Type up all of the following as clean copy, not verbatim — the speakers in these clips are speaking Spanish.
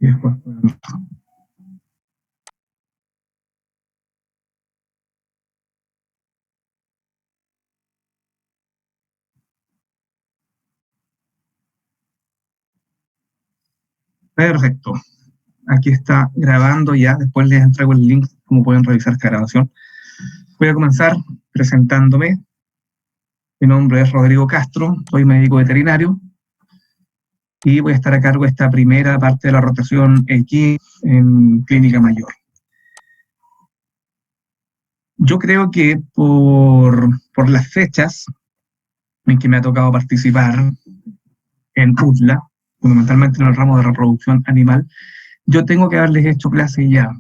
Y después, perfecto. Aquí está grabando ya. Después les entrego el link, como pueden revisar esta grabación. Voy a comenzar presentándome. Mi nombre es Rodrigo Castro, soy médico veterinario y voy a estar a cargo de esta primera parte de la rotación aquí en Clínica Mayor. Yo creo que por las fechas en que me ha tocado participar en UTLA, fundamentalmente en el ramo de reproducción animal, yo tengo que haberles hecho clase ya.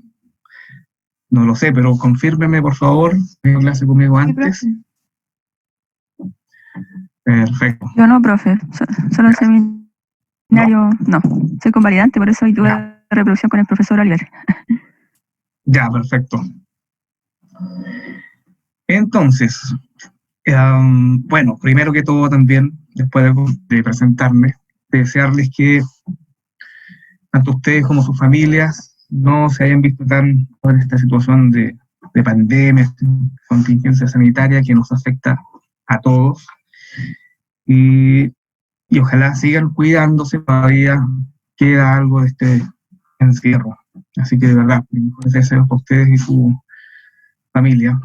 No lo sé, pero confírmeme, por favor, ¿tengo clase conmigo antes? Perfecto. Yo no, profe, solo el seminario, no, soy convalidante, por eso hoy tuve reproducción con el profesor Oliver. Ya, perfecto. Entonces, bueno, primero que todo también, después de presentarme, desearles que tanto ustedes como sus familias no se hayan visto tan en esta situación de pandemia, contingencia sanitaria que nos afecta a todos. Y ojalá sigan cuidándose, todavía queda algo de este encierro. Así que de verdad, mis mejores deseos para ustedes y su familia.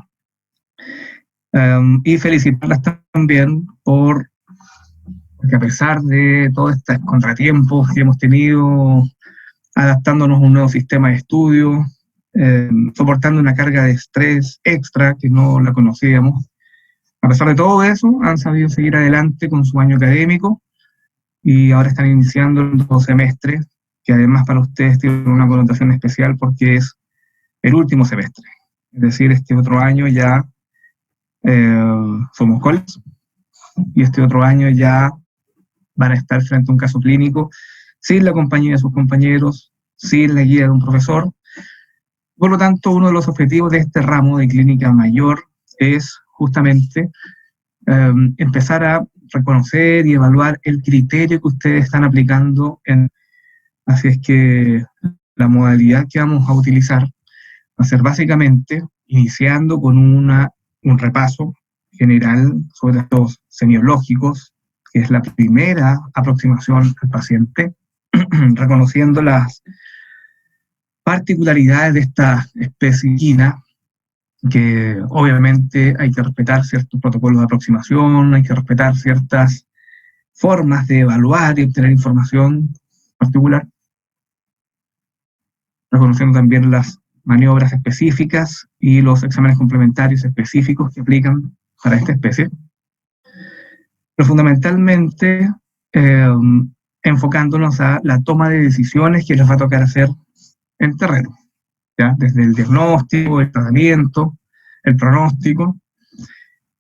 Y felicitarlas también porque a pesar de todos estos contratiempos que hemos tenido, adaptándonos a un nuevo sistema de estudio, soportando una carga de estrés extra que no la conocíamos, a pesar de todo eso, han sabido seguir adelante con su año académico y ahora están iniciando el nuevo semestre, que además para ustedes tiene una connotación especial porque es el último semestre. Es decir, este otro año ya somos colegas y este otro año ya van a estar frente a un caso clínico sin la compañía de sus compañeros, sin la guía de un profesor. Por lo tanto, uno de los objetivos de este ramo de clínica mayor es justamente empezar a reconocer y evaluar el criterio que ustedes están aplicando. Así es que la modalidad que vamos a utilizar va a ser básicamente iniciando con un repaso general sobre los semiológicos, que es la primera aproximación al paciente, reconociendo las particularidades de esta especie equina, que obviamente hay que respetar ciertos protocolos de aproximación, hay que respetar ciertas formas de evaluar y obtener información particular, reconociendo también las maniobras específicas y los exámenes complementarios específicos que aplican para esta especie, pero fundamentalmente enfocándonos a la toma de decisiones que les va a tocar hacer en terreno, ¿ya? Desde el diagnóstico, el tratamiento, el pronóstico,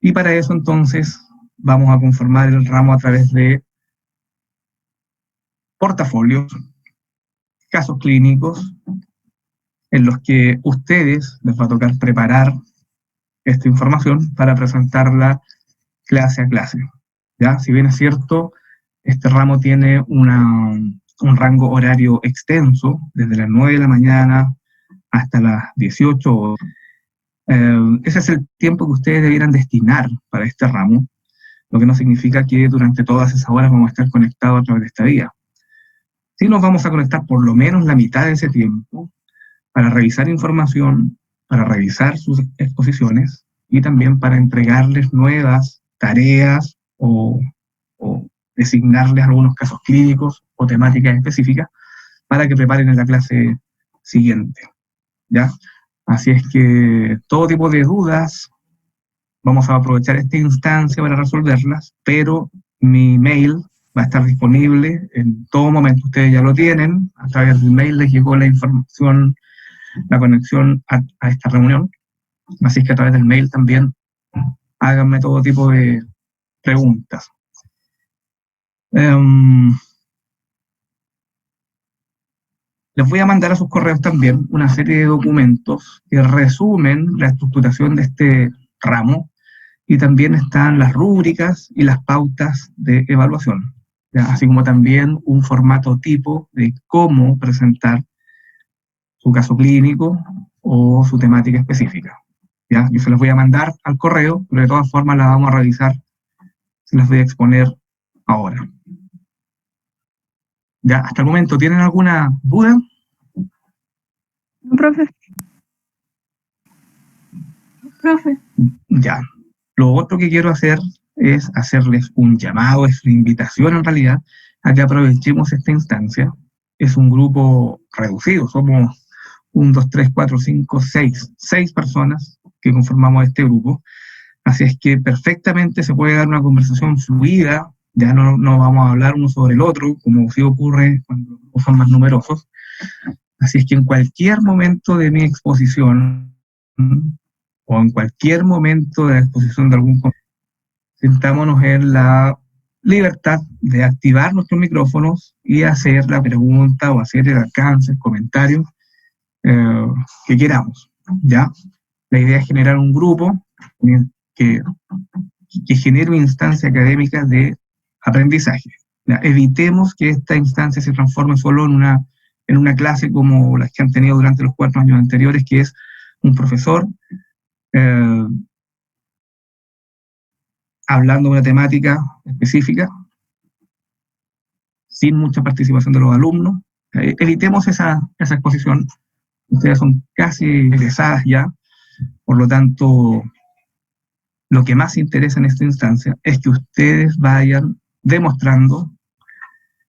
y para eso entonces vamos a conformar el ramo a través de portafolios, casos clínicos, en los que ustedes les va a tocar preparar esta información para presentarla clase a clase, ¿ya? Si bien es cierto, este ramo tiene un rango horario extenso, desde las 9 de la mañana hasta las 18 horas. Ese es el tiempo que ustedes debieran destinar para este ramo, lo que no significa que durante todas esas horas vamos a estar conectados a través de esta vía. Sí nos vamos a conectar por lo menos la mitad de ese tiempo para revisar información, para revisar sus exposiciones y también para entregarles nuevas tareas o designarles algunos casos clínicos o temáticas específicas para que preparen en la clase siguiente, ¿ya? Así es que todo tipo de dudas, vamos a aprovechar esta instancia para resolverlas, pero mi mail va a estar disponible en todo momento. Ustedes ya lo tienen, a través del mail les llegó la información, la conexión a esta reunión, así es que a través del mail también háganme todo tipo de preguntas. Les voy a mandar a sus correos también una serie de documentos que resumen la estructuración de este ramo y también están las rúbricas y las pautas de evaluación, ¿ya? Así como también un formato tipo de cómo presentar su caso clínico o su temática específica. ¿Ya? Yo se las voy a mandar al correo, pero de todas formas las vamos a revisar, se las voy a exponer ahora. ¿Ya? Hasta el momento, ¿tienen alguna duda? No, profe. Profe. Ya. Lo otro que quiero hacer es hacerles un llamado, es una invitación en realidad, a que aprovechemos esta instancia. Es un grupo reducido, somos 1, 2, 3, 4, 5, 6 personas que conformamos este grupo. Así es que perfectamente se puede dar una conversación fluida, ya no vamos a hablar uno sobre el otro, como sí ocurre cuando son más numerosos. Así es que en cualquier momento de mi exposición, o en cualquier momento de la exposición de algún contenido, sintámonos en la libertad de activar nuestros micrófonos y hacer la pregunta o hacer el alcance, el comentario que queramos, ¿ya? La idea es generar un grupo que genere una instancia académica de aprendizaje. ¿Ya? Evitemos que esta instancia se transforme solo en una clase como las que han tenido durante los 4 años anteriores, que es un profesor hablando de una temática específica, sin mucha participación de los alumnos. Evitemos esa exposición. Ustedes son casi egresadas ya, por lo tanto, lo que más interesa en esta instancia es que ustedes vayan demostrando,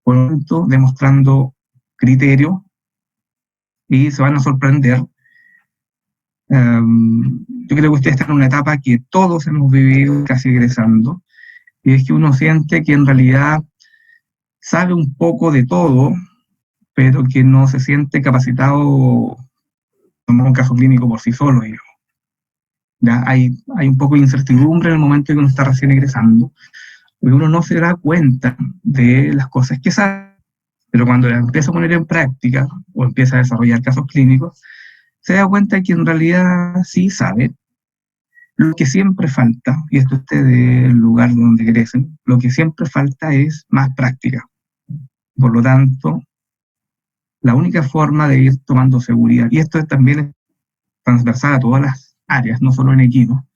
por lo tanto, demostrando criterio, y se van a sorprender. Yo creo que ustedes están en una etapa que todos hemos vivido casi egresando, y es que uno siente que en realidad sabe un poco de todo, pero que no se siente capacitado como un caso clínico por sí solo, digamos. Ya hay un poco de incertidumbre en el momento en que uno está recién egresando, porque uno no se da cuenta de las cosas que sabe, pero cuando las empieza a poner en práctica o empieza a desarrollar casos clínicos, se da cuenta que en realidad sí sabe. Lo que siempre falta, y esto es del lugar donde crecen, lo que siempre falta es más práctica. Por lo tanto, la única forma de ir tomando seguridad, y esto también es transversal a todas las áreas, no solo en equipo,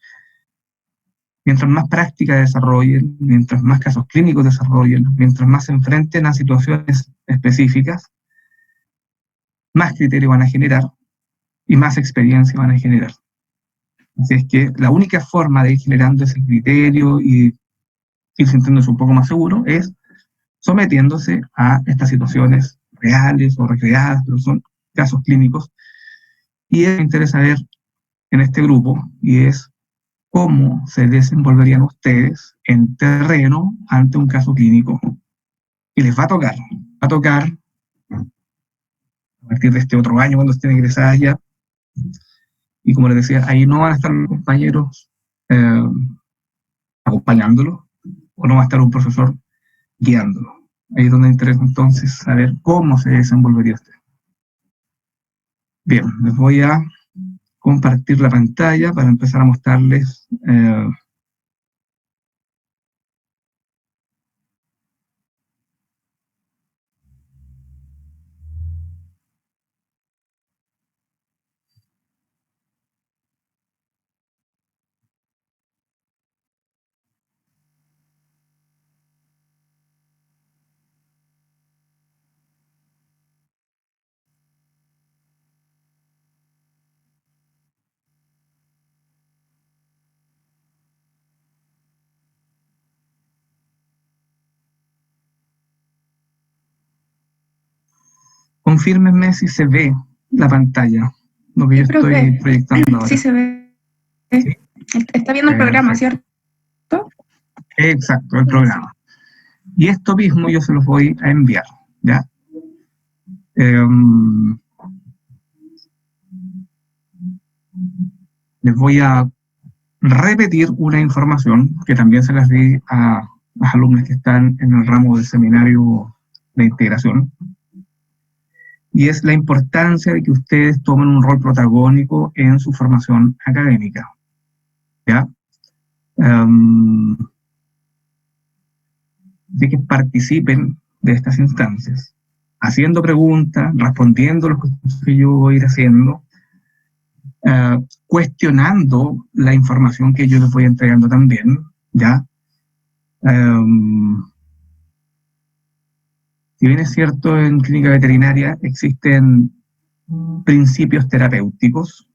mientras más práctica desarrollen, mientras más casos clínicos desarrollen, mientras más se enfrenten a situaciones específicas, más criterio van a generar y más experiencia van a generar. Así es que la única forma de ir generando ese criterio y ir sintiéndose un poco más seguro es sometiéndose a estas situaciones reales o recreadas, pero son casos clínicos. Y eso me interesa ver en este grupo, y es cómo se desenvolverían ustedes en terreno ante un caso clínico. Y les va a tocar a partir de este otro año, cuando estén egresadas ya. Y como les decía, ahí no van a estar los compañeros acompañándolos, o no va a estar un profesor guiándolo. Ahí es donde interesa entonces saber cómo se desenvolvería usted. Bien, les voy a compartir la pantalla para empezar a mostrarles confírmenme si se ve la pantalla, lo que yo estoy proyectando ahora. Sí se ve. ¿Sí? Está viendo el programa, ¿cierto? Exacto, el programa. Y esto mismo yo se los voy a enviar, ¿ya? Les voy a repetir una información que también se las di a las alumnas que están en el ramo del seminario de integración, y es la importancia de que ustedes tomen un rol protagónico en su formación académica, ¿ya? de que participen de estas instancias, haciendo preguntas, respondiendo los que yo voy a ir haciendo, cuestionando la información que yo les voy entregando también, ¿ya? Si bien es cierto, en clínica veterinaria existen principios terapéuticos,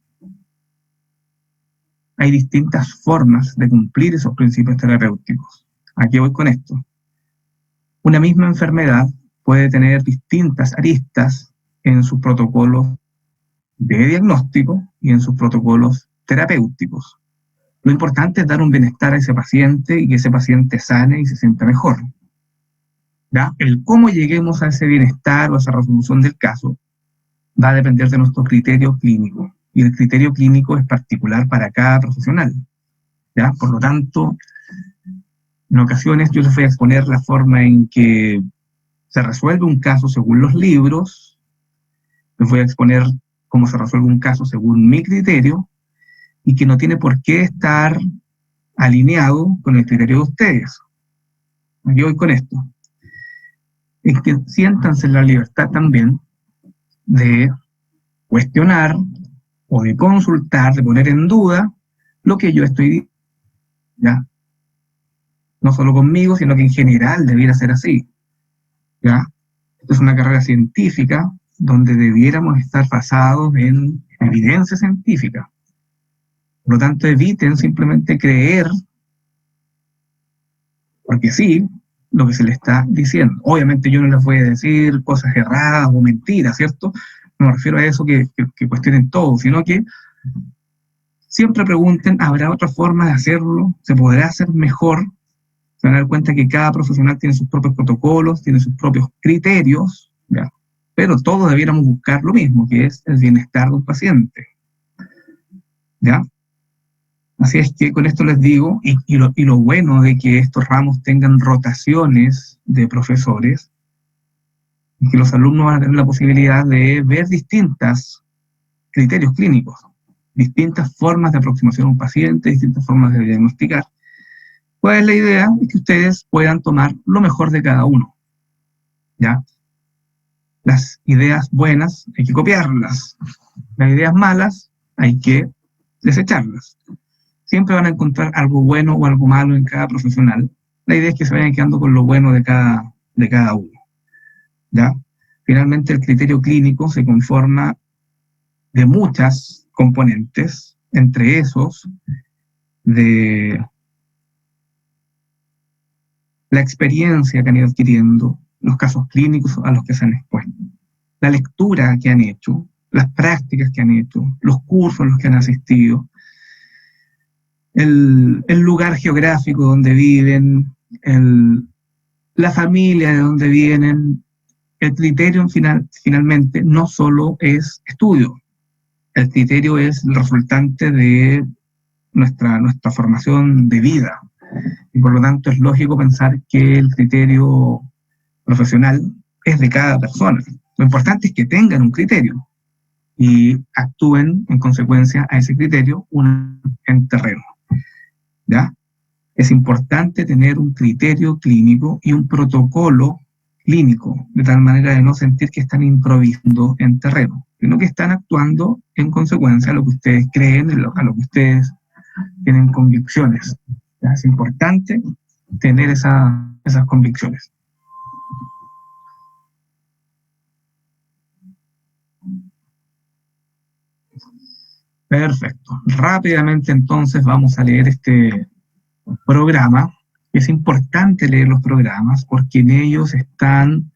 hay distintas formas de cumplir esos principios terapéuticos. ¿A qué voy con esto? Una misma enfermedad puede tener distintas aristas en sus protocolos de diagnóstico y en sus protocolos terapéuticos. Lo importante es dar un bienestar a ese paciente y que ese paciente sane y se sienta mejor. ¿Ya? El cómo lleguemos a ese bienestar o a esa resolución del caso va a depender de nuestro criterio clínico. Y el criterio clínico es particular para cada profesional, ¿ya? Por lo tanto, en ocasiones yo les voy a exponer la forma en que se resuelve un caso según los libros, les voy a exponer cómo se resuelve un caso según mi criterio, y que no tiene por qué estar alineado con el criterio de ustedes. Yo voy con esto. Es que siéntanse en la libertad también de cuestionar o de consultar, de poner en duda lo que yo estoy diciendo, ¿ya? No solo conmigo, sino que en general debiera ser así, ¿ya? Esto es una carrera científica donde debiéramos estar basados en evidencia científica. Por lo tanto, eviten simplemente creer, porque sí, lo que se les está diciendo. Obviamente yo no les voy a decir cosas erradas o mentiras, ¿cierto? No me refiero a eso que cuestionen todo, sino que siempre pregunten, ¿habrá otra forma de hacerlo? ¿Se podrá hacer mejor? Se van a dar cuenta que cada profesional tiene sus propios protocolos, tiene sus propios criterios, ¿ya? Pero todos debiéramos buscar lo mismo, que es el bienestar de un paciente, ¿ya? Así es que con esto les digo, y lo bueno de que estos ramos tengan rotaciones de profesores, es que los alumnos van a tener la posibilidad de ver distintos criterios clínicos, distintas formas de aproximación a un paciente, distintas formas de diagnosticar. Pues la idea es que ustedes puedan tomar lo mejor de cada uno, ¿ya? Las ideas buenas hay que copiarlas, las ideas malas hay que desecharlas. Siempre van a encontrar algo bueno o algo malo en cada profesional. La idea es que se vayan quedando con lo bueno de cada uno, ¿ya? Finalmente, el criterio clínico se conforma de muchas componentes, entre esos, de la experiencia que han ido adquiriendo, los casos clínicos a los que se han expuesto, la lectura que han hecho, las prácticas que han hecho, los cursos a los que han asistido, el lugar geográfico donde viven, la familia de donde vienen. El criterio finalmente no solo es estudio, el criterio es el resultante de nuestra formación de vida, y por lo tanto es lógico pensar que el criterio profesional es de cada persona. Lo importante es que tengan un criterio y actúen en consecuencia a ese criterio en terreno, ¿ya? Es importante tener un criterio clínico y un protocolo clínico, de tal manera de no sentir que están improvisando en terreno, sino que están actuando en consecuencia a lo que ustedes creen, a lo que ustedes tienen convicciones. ¿Ya? Es importante tener esas convicciones. Perfecto. Rápidamente entonces vamos a leer este programa. Es importante leer los programas porque en ellos están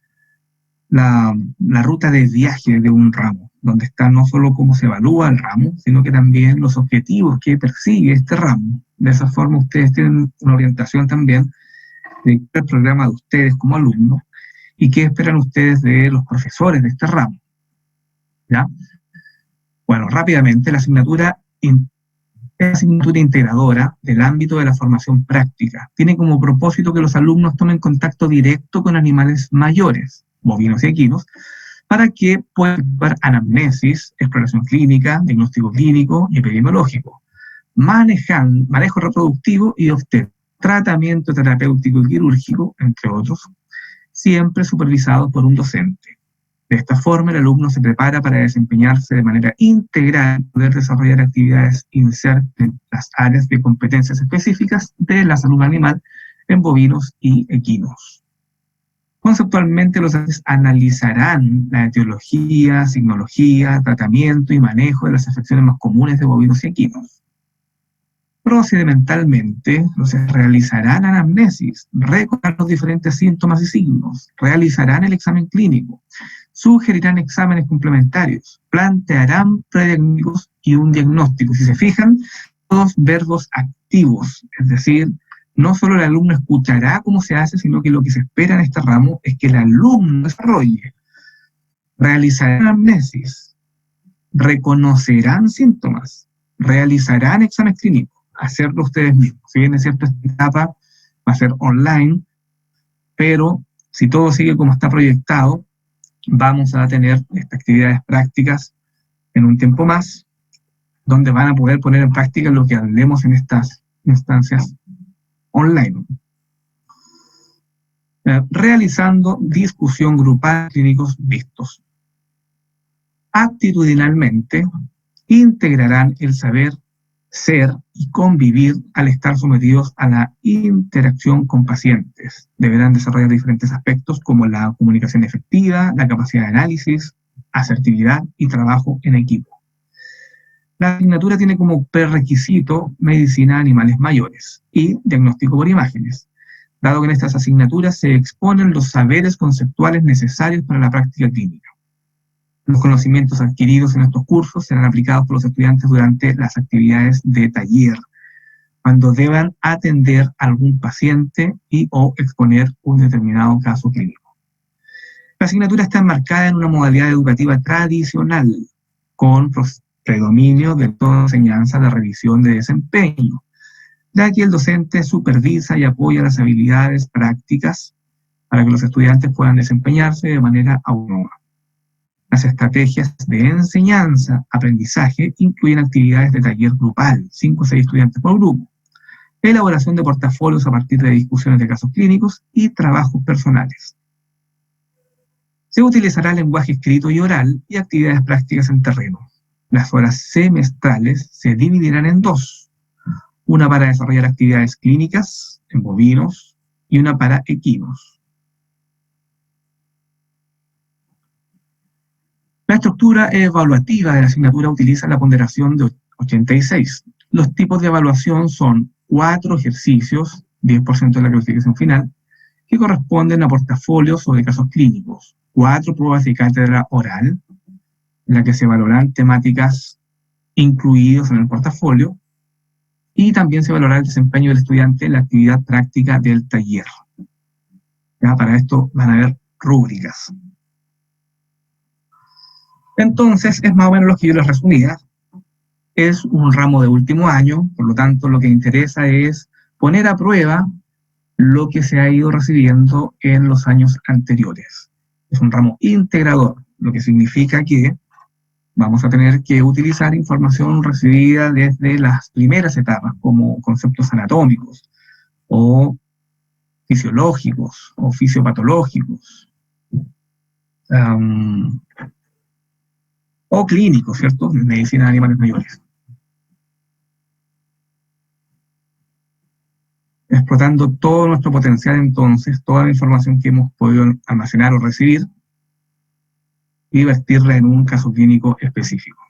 la ruta de viaje de un ramo, donde está no solo cómo se evalúa el ramo, sino que también los objetivos que persigue este ramo. De esa forma ustedes tienen una orientación también del programa de ustedes como alumnos y qué esperan ustedes de los profesores de este ramo, ¿ya? Bueno, rápidamente, la asignatura es una asignatura integradora del ámbito de la formación práctica. Tiene como propósito que los alumnos tomen contacto directo con animales mayores, bovinos y equinos, para que puedan ver anamnesis, exploración clínica, diagnóstico clínico y epidemiológico, manejo reproductivo y obstétrica. tratamiento terapéutico y quirúrgico, entre otros, siempre supervisados por un docente. De esta forma, el alumno se prepara para desempeñarse de manera integral y poder desarrollar actividades insertas en las áreas de competencias específicas de la salud animal en bovinos y equinos. Conceptualmente, los docentes analizarán la etiología, signología, tratamiento y manejo de las afecciones más comunes de bovinos y equinos. Procedimentalmente, los realizarán anamnesis, recordarán los diferentes síntomas y signos, realizarán el examen clínico, sugerirán exámenes complementarios, plantearán prediagnósticos y un diagnóstico. Si se fijan, todos verbos activos, es decir, no solo el alumno escuchará cómo se hace, sino que lo que se espera en este ramo es que el alumno desarrolle, realizarán anamnesis, reconocerán síntomas, realizarán examen clínico, hacerlo ustedes mismos. Si bien en cierta etapa va a ser online, pero si todo sigue como está proyectado, vamos a tener estas actividades prácticas en un tiempo más, donde van a poder poner en práctica lo que hablemos en estas instancias online. Realizando discusión grupal, clínicos vistos. Actitudinalmente, integrarán el saber ser y convivir al estar sometidos a la interacción con pacientes. Deberán desarrollar diferentes aspectos como la comunicación efectiva, la capacidad de análisis, asertividad y trabajo en equipo. La asignatura tiene como prerequisito medicina de animales mayores y diagnóstico por imágenes, dado que en estas asignaturas se exponen los saberes conceptuales necesarios para la práctica clínica. Los conocimientos adquiridos en estos cursos serán aplicados por los estudiantes durante las actividades de taller, cuando deban atender a algún paciente y o exponer un determinado caso clínico. La asignatura está enmarcada en una modalidad educativa tradicional, con predominio de toda enseñanza de revisión de desempeño, ya que el docente supervisa y apoya las habilidades prácticas para que los estudiantes puedan desempeñarse de manera autónoma. Las estrategias de enseñanza, aprendizaje, incluyen actividades de taller grupal, 5 o 6 estudiantes por grupo, elaboración de portafolios a partir de discusiones de casos clínicos y trabajos personales. Se utilizará lenguaje escrito y oral y actividades prácticas en terreno. Las horas semestrales se dividirán en 2, una para desarrollar actividades clínicas en bovinos y una para equinos. La estructura evaluativa de la asignatura utiliza la ponderación de 86. Los tipos de evaluación son 4 ejercicios, 10% de la calificación final, que corresponden a portafolios sobre casos clínicos, 4 pruebas de cátedra oral, en la que se valorarán temáticas incluidas en el portafolio, y también se valorará el desempeño del estudiante en la actividad práctica del taller. Ya, para esto van a haber rúbricas. Entonces, es más o menos lo que yo les resumía. Es un ramo de último año, por lo tanto, lo que interesa es poner a prueba lo que se ha ido recibiendo en los años anteriores. Es un ramo integrador, lo que significa que vamos a tener que utilizar información recibida desde las primeras etapas, como conceptos anatómicos, o fisiológicos, o fisiopatológicos, o clínicos, ¿cierto? Medicina de animales mayores. Explotando todo nuestro potencial, entonces, toda la información que hemos podido almacenar o recibir, y vertirla en un caso clínico específico.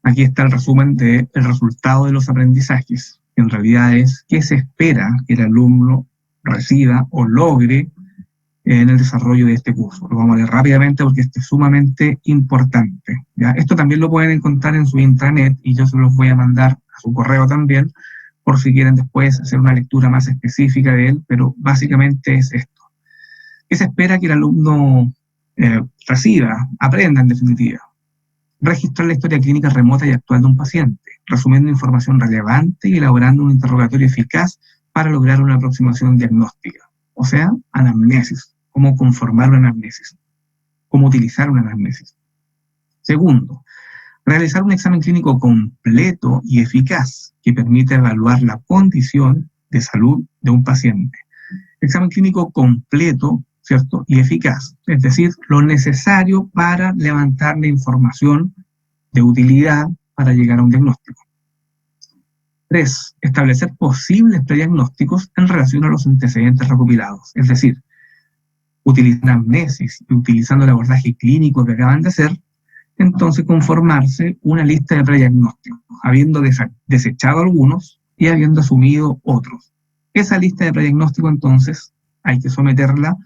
Aquí está el resumen del resultado de los aprendizajes. En realidad es qué se espera que el alumno reciba o logre en el desarrollo de este curso. Lo vamos a leer rápidamente porque este es sumamente importante, ¿ya? Esto también lo pueden encontrar en su intranet y yo se los voy a mandar a su correo también, por si quieren después hacer una lectura más específica de él, pero básicamente es esto. ¿Qué se espera que el alumno reciba, aprenda en definitiva? Registrar la historia clínica remota y actual de un paciente, resumiendo información relevante y elaborando un interrogatorio eficaz para lograr una aproximación diagnóstica. O sea, anamnesis. Cómo conformar una anamnesis. Cómo utilizar una anamnesis. Segundo, Realizar un examen clínico completo y eficaz que permita evaluar la condición de salud de un paciente. Examen clínico completo, ¿cierto? Y eficaz, es decir, lo necesario para levantar la información de utilidad para llegar a un diagnóstico. 3. Establecer posibles prediagnósticos en relación a los antecedentes recopilados, es decir, utilizando amnesis y utilizando el abordaje clínico que acaban de hacer, entonces conformarse una lista de prediagnósticos, habiendo desechado algunos y habiendo asumido otros. Esa lista de prediagnósticos, entonces, hay que someterla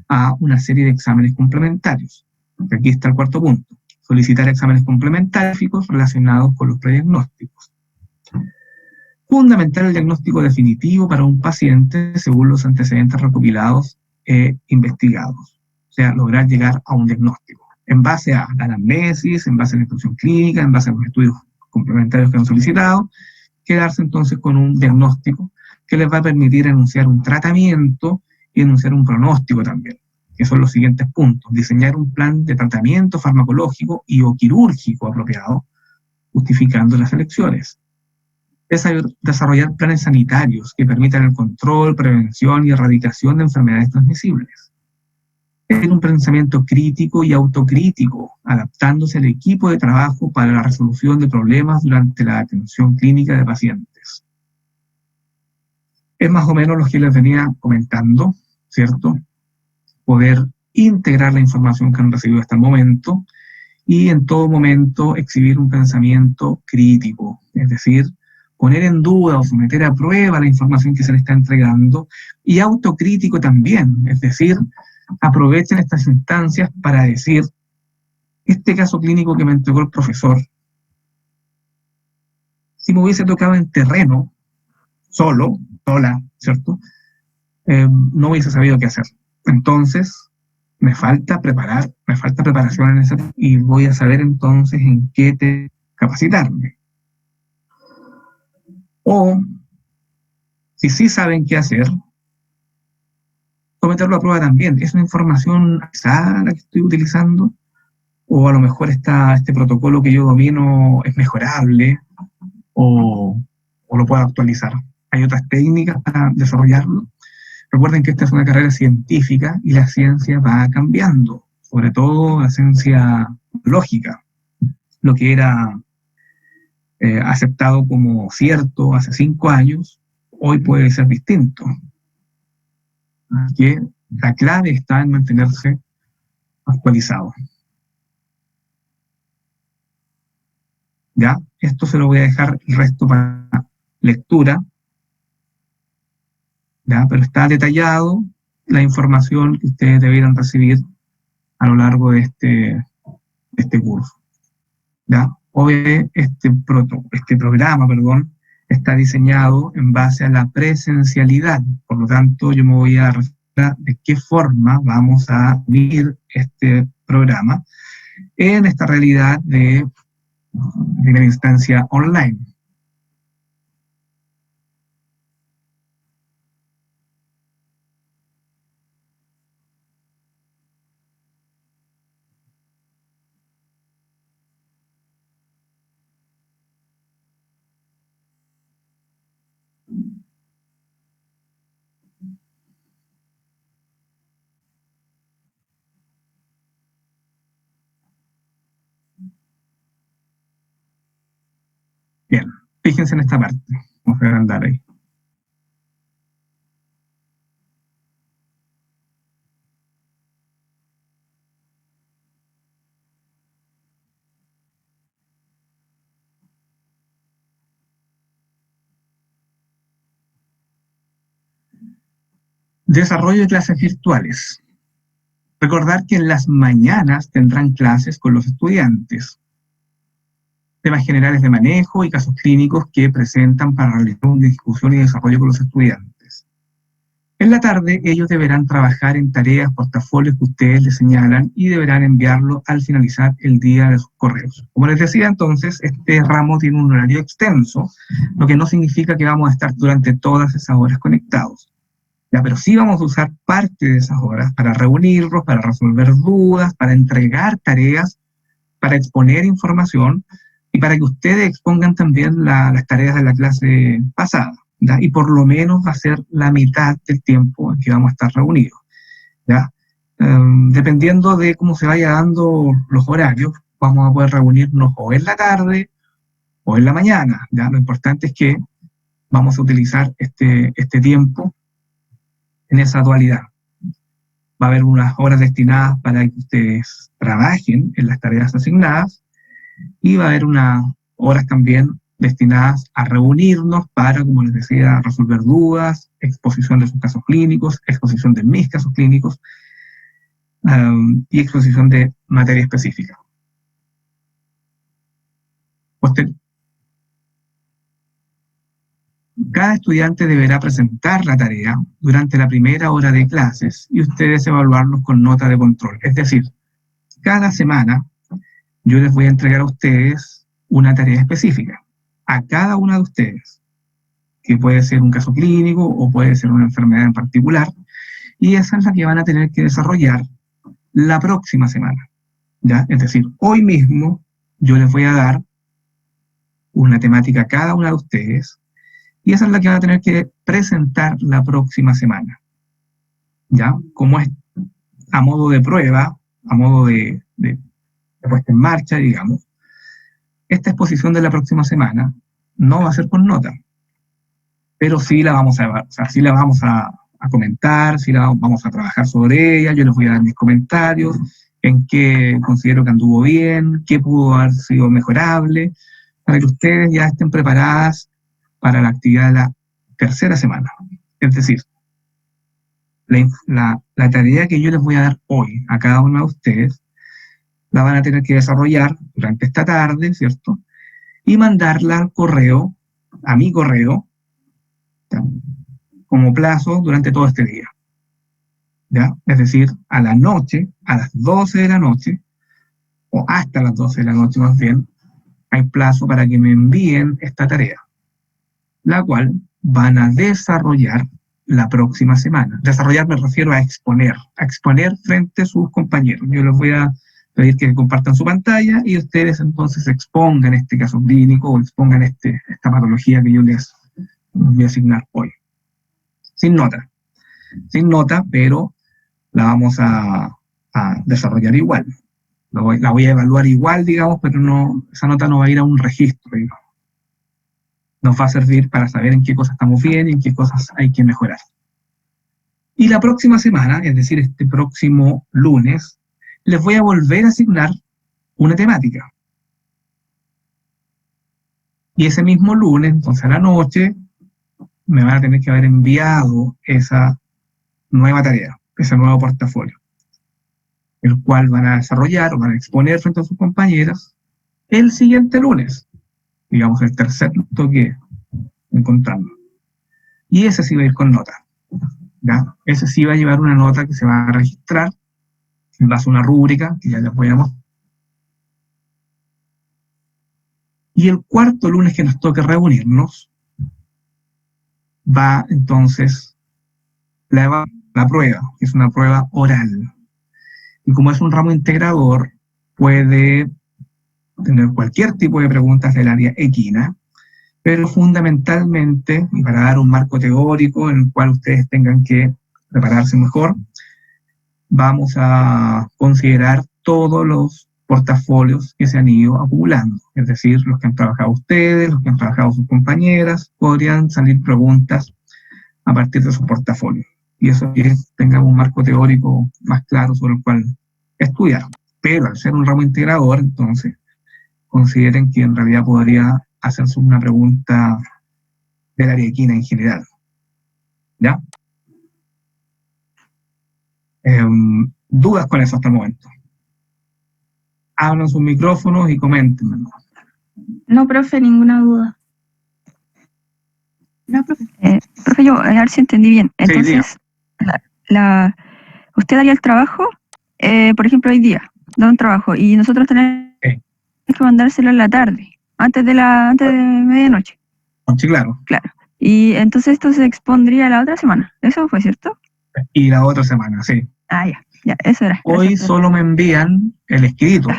a una serie de exámenes complementarios. Aquí está el cuarto punto. Solicitar exámenes complementarios relacionados con los prediagnósticos. Fundamentar el diagnóstico definitivo para un paciente según los antecedentes recopilados e investigados. O sea, lograr llegar a un diagnóstico en base a la anamnesis, en base a la instrucción clínica, en base a los estudios complementarios que han solicitado, quedarse entonces con un diagnóstico que les va a permitir enunciar un tratamiento y enunciar un pronóstico también, que son los siguientes puntos. Diseñar un plan de tratamiento farmacológico y o quirúrgico apropiado, justificando las elecciones. Desarrollar planes sanitarios que permitan el control, prevención y erradicación de enfermedades transmisibles. Tener un pensamiento crítico y autocrítico, adaptándose al equipo de trabajo para la resolución de problemas durante la atención clínica de pacientes. Es más o menos lo que les venía comentando, ¿cierto? Poder integrar la información que han recibido hasta el momento y en todo momento exhibir un pensamiento crítico, es decir, poner en duda o someter a prueba la información que se le está entregando, y autocrítico también, es decir, aprovechen estas instancias para decir, este caso clínico que me entregó el profesor, si me hubiese tocado en terreno, sola, ¿cierto? No hubiese sabido qué hacer. Entonces, me falta preparación en ese, y voy a saber entonces en qué capacitarme. O, si sí saben qué hacer, someterlo a prueba también. ¿Es una información exacta la que estoy utilizando? O a lo mejor este protocolo que yo domino es mejorable, o lo puedo actualizar. Hay otras técnicas para desarrollarlo. Recuerden que esta es una carrera científica y la ciencia va cambiando, sobre todo la ciencia lógica. Lo que era aceptado como cierto hace 5 años, hoy puede ser distinto. Así que la clave está en mantenerse actualizado. ¿Ya? Esto se lo voy a dejar el resto para lectura, ¿ya? Pero está detallado la información que ustedes debieran recibir a lo largo de este curso, ¿ya? Hoy este programa, está diseñado en base a la presencialidad. Por lo tanto, yo me voy a referir de qué forma vamos a vivir este programa en esta realidad de primera instancia online. Bien, fíjense en esta parte. Vamos a agrandar ahí. Desarrollo de clases virtuales. Recordar que en las mañanas tendrán clases con los estudiantes. Temas generales de manejo y casos clínicos que presentan para realizar una discusión y desarrollo con los estudiantes. En la tarde, ellos deberán trabajar en tareas, portafolios que ustedes les señalan y deberán enviarlo al finalizar el día de sus correos. Como les decía entonces, este ramo tiene un horario extenso, lo que no significa que vamos a estar durante todas esas horas conectados. Ya, pero sí vamos a usar parte de esas horas para reunirnos, para resolver dudas, para entregar tareas para exponer información y para que ustedes expongan también las tareas de la clase pasada, ¿ya? Y por lo menos va a ser la mitad del tiempo en que vamos a estar reunidos, ¿ya? Dependiendo de cómo se vaya dando los horarios, vamos a poder reunirnos o en la tarde o en la mañana, ¿ya? Lo importante es que vamos a utilizar este tiempo en esa dualidad. Va a haber unas horas destinadas para que ustedes trabajen en las tareas asignadas y va a haber unas horas también destinadas a reunirnos para, como les decía, resolver dudas, exposición de sus casos clínicos, exposición de mis casos clínicos y exposición de materia específica. Cada estudiante deberá presentar la tarea durante la primera hora de clases y ustedes evaluarlos con nota de control. Es decir, cada semana yo les voy a entregar a ustedes una tarea específica, a cada una de ustedes, que puede ser un caso clínico o puede ser una enfermedad en particular, y esa es la que van a tener que desarrollar la próxima semana, ¿ya? Es decir, hoy mismo yo les voy a dar una temática a cada una de ustedes, y esa es la que van a tener que presentar la próxima semana, ¿ya? Como es a modo de prueba, a modo de puesta en marcha, digamos, esta exposición de la próxima semana no va a ser con nota, pero sí la vamos a, o sea, sí la vamos a comentar, sí la vamos a trabajar sobre ella, yo les voy a dar mis comentarios, en qué considero que anduvo bien, qué pudo haber sido mejorable, para que ustedes ya estén preparadas para la actividad de la tercera semana. Es decir, la tarea que yo les voy a dar hoy a cada uno de ustedes, la van a tener que desarrollar durante esta tarde, ¿cierto? Y mandarla al correo, a mi correo, ¿ya? Como plazo durante todo este día, ¿ya? Es decir, a la noche, a las 12 de la noche, o hasta las 12 de la noche más bien, hay plazo para que me envíen esta tarea, la cual van a desarrollar la próxima semana. Desarrollar me refiero a exponer frente a sus compañeros. Yo les voy a pedir que compartan su pantalla y ustedes entonces expongan este caso clínico o expongan esta patología que yo les voy a asignar hoy. Sin nota, pero la vamos a desarrollar igual. La voy a evaluar igual, digamos, pero no, esa nota no va a ir a un registro, digamos. Nos va a servir para saber en qué cosas estamos bien y en qué cosas hay que mejorar. Y la próxima semana, es decir, este próximo lunes, les voy a volver a asignar una temática. Y ese mismo lunes, entonces a la noche, me van a tener que haber enviado esa nueva tarea, ese nuevo portafolio, el cual van a desarrollar o van a exponer frente a sus compañeras el siguiente lunes, digamos el tercer punto que encontramos. Y ese sí va a ir con nota, ¿ya? Ese sí va a llevar una nota que se va a registrar en base a una rúbrica, que ya les voy a mostrar. Y el cuarto lunes que nos toque reunirnos, va entonces la prueba, que es una prueba oral. Y como es un ramo integrador, puede tener cualquier tipo de preguntas del área equina, pero fundamentalmente, y para dar un marco teórico en el cual ustedes tengan que prepararse mejor, vamos a considerar todos los portafolios que se han ido acumulando, es decir, los que han trabajado ustedes, los que han trabajado sus compañeras, podrían salir preguntas a partir de su portafolio. Y eso es que tengan un marco teórico más claro sobre el cual estudiar. Pero al ser un ramo integrador, entonces, consideren que en realidad podría hacerse una pregunta del área equina en general. ¿Ya? ¿Dudas con eso hasta el momento? Abran sus micrófonos y comenten. No, profe, ninguna duda. No, profe. Profe, yo a ver si entendí bien. Entonces, sí, usted daría el trabajo, por ejemplo, hoy día, da un trabajo, y nosotros tenemos que mandárselo en la tarde, antes de medianoche. Sí, claro. Claro. Y entonces esto se expondría la otra semana. ¿Eso fue cierto? Y la otra semana, sí. Ah, ya, eso era. Hoy solo me envían el escrito.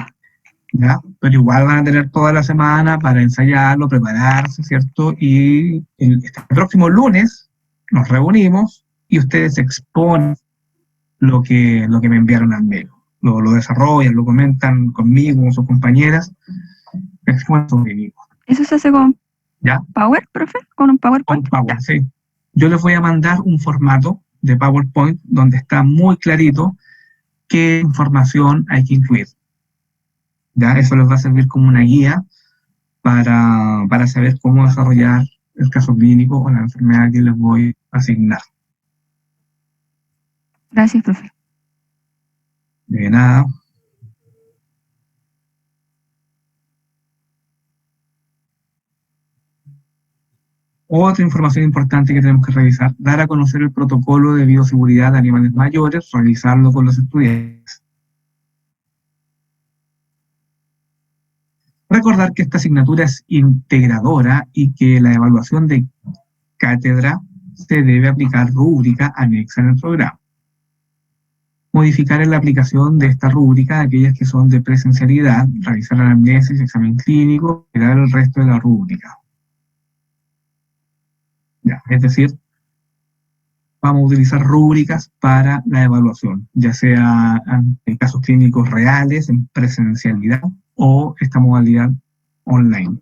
¿ya? Pero igual van a tener toda la semana para ensayarlo, prepararse, ¿cierto? Y este próximo lunes nos reunimos y ustedes exponen lo que me enviaron al mail. Lo desarrollan, lo comentan conmigo, con sus compañeras, exponen sobre mí. ¿Eso se hace con ¿Ya? Power, profe? ¿Con un PowerPoint? Con Power, sí. Yo les voy a mandar un formato de PowerPoint donde está muy clarito qué información hay que incluir. ¿Ya? Eso les va a servir como una guía para saber cómo desarrollar el caso clínico o la enfermedad que les voy a asignar. Gracias, profe. De nada. Otra información importante que tenemos que revisar, dar a conocer el protocolo de bioseguridad de animales mayores, revisarlo con los estudiantes. Recordar que esta asignatura es integradora y que la evaluación de cátedra se debe aplicar rúbrica anexa en el programa. Modificar en la aplicación de esta rúbrica aquellas que son de presencialidad, realizar anamnesis, examen clínico, y dar el resto de la rúbrica. Ya, es decir, vamos a utilizar rúbricas para la evaluación, ya sea en casos clínicos reales, en presencialidad, o esta modalidad online.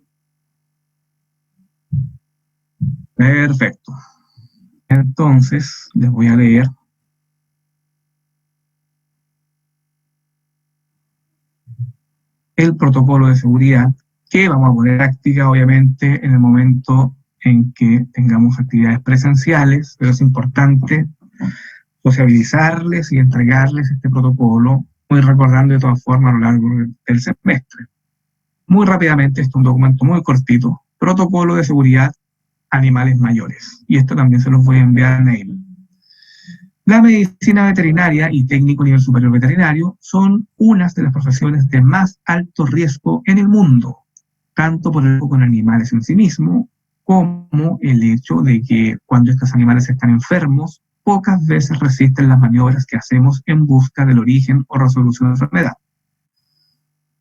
Perfecto. Entonces, les voy a leer el protocolo de seguridad que vamos a poner en práctica, obviamente, en el momento en que tengamos actividades presenciales, pero es importante sociabilizarles y entregarles este protocolo, muy recordando de todas formas a lo largo del semestre. Muy rápidamente, este es un documento muy cortito, protocolo de seguridad animales mayores, y esto también se los voy a enviar a mail. La medicina veterinaria y técnico nivel superior veterinario son unas de las profesiones de más alto riesgo en el mundo, tanto por el riesgo con animales en sí mismo, como el hecho de que cuando estos animales están enfermos, pocas veces resisten las maniobras que hacemos en busca del origen o resolución de la enfermedad,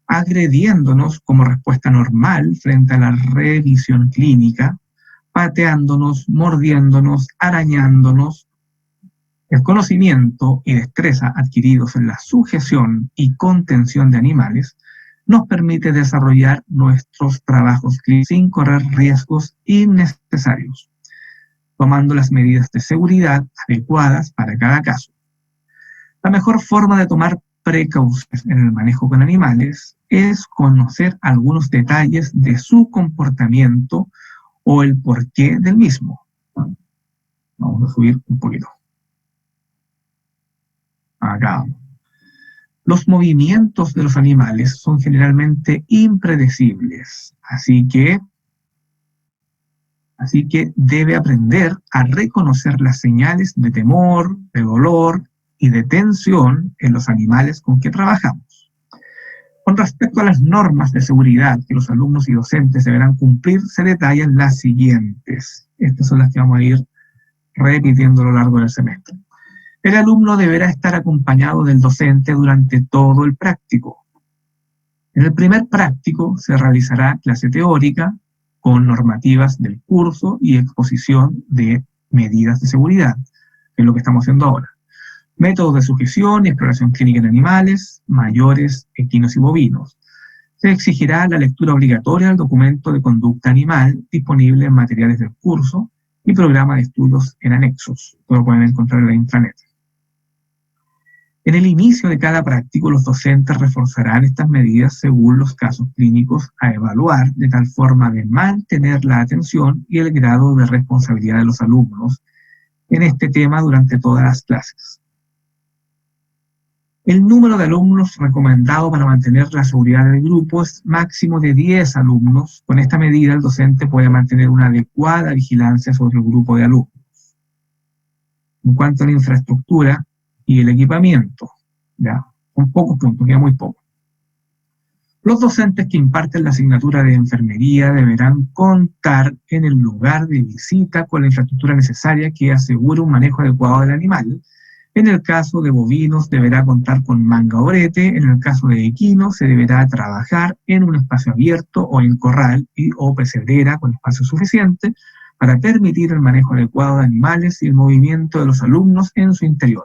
agrediéndonos como respuesta normal frente a la revisión clínica, pateándonos, mordiéndonos, arañándonos. El conocimiento y destreza adquiridos en la sujeción y contención de animales nos permite desarrollar nuestros trabajos clínicos sin correr riesgos innecesarios, tomando las medidas de seguridad adecuadas para cada caso. La mejor forma de tomar precauciones en el manejo con animales es conocer algunos detalles de su comportamiento o el porqué del mismo. Vamos a subir un poquito. Acá. Los movimientos de los animales son generalmente impredecibles, así que debe aprender a reconocer las señales de temor, de dolor y de tensión en los animales con que trabajamos. Con respecto a las normas de seguridad que los alumnos y docentes deberán cumplir, se detallan las siguientes. Estas son las que vamos a ir repitiendo a lo largo del semestre. El alumno deberá estar acompañado del docente durante todo el práctico. En el primer práctico se realizará clase teórica con normativas del curso y exposición de medidas de seguridad, que es lo que estamos haciendo ahora. Métodos de sujeción y exploración clínica en animales, mayores, equinos y bovinos. Se exigirá la lectura obligatoria del documento de conducta animal disponible en materiales del curso y programa de estudios en anexos. Esto lo pueden encontrar en la intranet. En el inicio de cada práctico, los docentes reforzarán estas medidas según los casos clínicos a evaluar, de tal forma de mantener la atención y el grado de responsabilidad de los alumnos en este tema durante todas las clases. El número de alumnos recomendado para mantener la seguridad del grupo es máximo de 10 alumnos. Con esta medida, el docente puede mantener una adecuada vigilancia sobre el grupo de alumnos. En cuanto a la infraestructura y el equipamiento, ya, son pocos puntos, queda muy poco. Los docentes que imparten la asignatura de enfermería deberán contar en el lugar de visita con la infraestructura necesaria que asegure un manejo adecuado del animal, En el caso de bovinos deberá contar con manga o brete. En el caso de equinos se deberá trabajar en un espacio abierto o en corral o pesebrera con espacio suficiente para permitir el manejo adecuado de animales y el movimiento de los alumnos en su interior.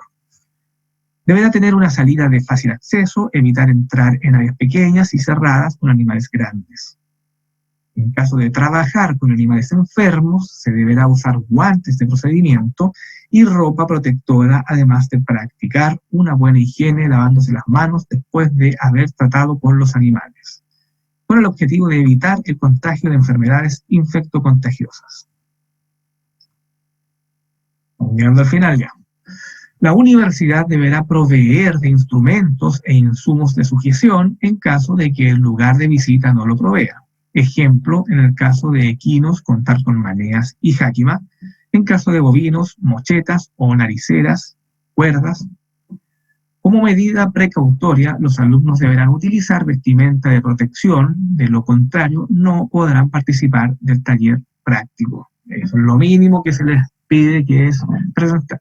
Deberá tener una salida de fácil acceso, evitar entrar en áreas pequeñas y cerradas con animales grandes. En caso de trabajar con animales enfermos, se deberá usar guantes de procedimiento y ropa protectora, además de practicar una buena higiene lavándose las manos después de haber tratado con los animales, con el objetivo de evitar el contagio de enfermedades infectocontagiosas. Llegando al final ya. La universidad deberá proveer de instrumentos e insumos de sujeción en caso de que el lugar de visita no lo provea. Ejemplo, en el caso de equinos, contar con maneas y jáquima. En caso de bovinos, mochetas o nariceras, cuerdas. Como medida precautoria, los alumnos deberán utilizar vestimenta de protección, de lo contrario, no podrán participar del taller práctico. Eso es lo mínimo que se les pide, que es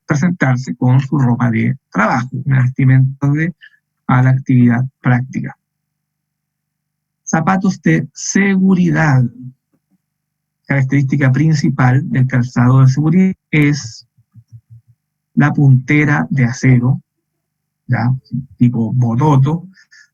presentarse con su ropa de trabajo, una vestimenta a la actividad práctica. Zapatos de seguridad. Característica principal del calzado de seguridad es la puntera de acero, ¿ya? Tipo bototo,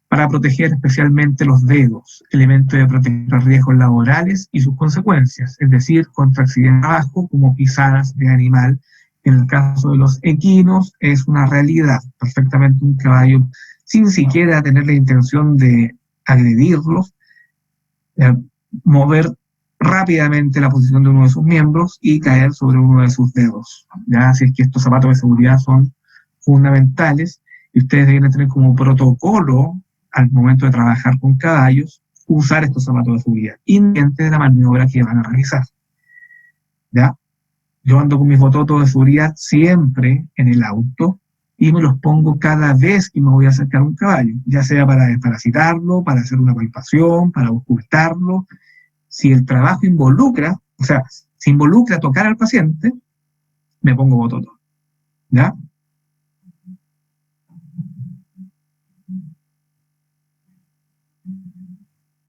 para proteger especialmente los dedos, elemento de protección a riesgos laborales y sus consecuencias, es decir, contra accidentes de trabajo como pisadas de animal. En el caso de los equinos es una realidad, perfectamente un caballo, sin siquiera tener la intención de agredirlos, mover rápidamente la posición de uno de sus miembros y caer sobre uno de sus dedos. ¿Ya? Así es que estos zapatos de seguridad son fundamentales y ustedes deben tener como protocolo al momento de trabajar con caballos, usar estos zapatos de seguridad, independientemente de la maniobra que van a realizar. ¿Ya? Yo ando con mis bototos de seguridad siempre en el auto y me los pongo cada vez que me voy a acercar a un caballo, ya sea para desparasitarlo, para hacer una palpación, para ocultarlo. Si el trabajo involucra, o sea, si involucra tocar al paciente, me pongo bototo. ¿Ya?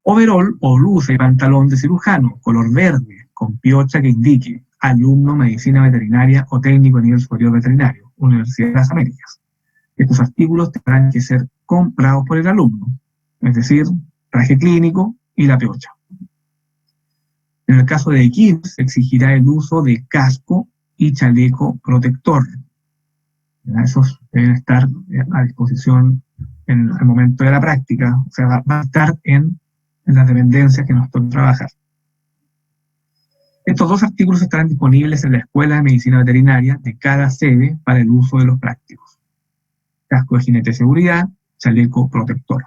Overol o blusa y pantalón de cirujano, color verde, con piocha que indique alumno, medicina veterinaria o técnico a nivel superior veterinario, Universidad de las Américas. Estos artículos tendrán que ser comprados por el alumno, es decir, traje clínico y la piocha. En el caso de equinos, se exigirá el uso de casco y chaleco protector. Esos deben estar a disposición en el momento de la práctica, o sea, va a estar en las dependencias que nos toca trabajar. Estos dos artículos estarán disponibles en la Escuela de Medicina Veterinaria de cada sede para el uso de los prácticos. Casco de jinete de seguridad, chaleco protector.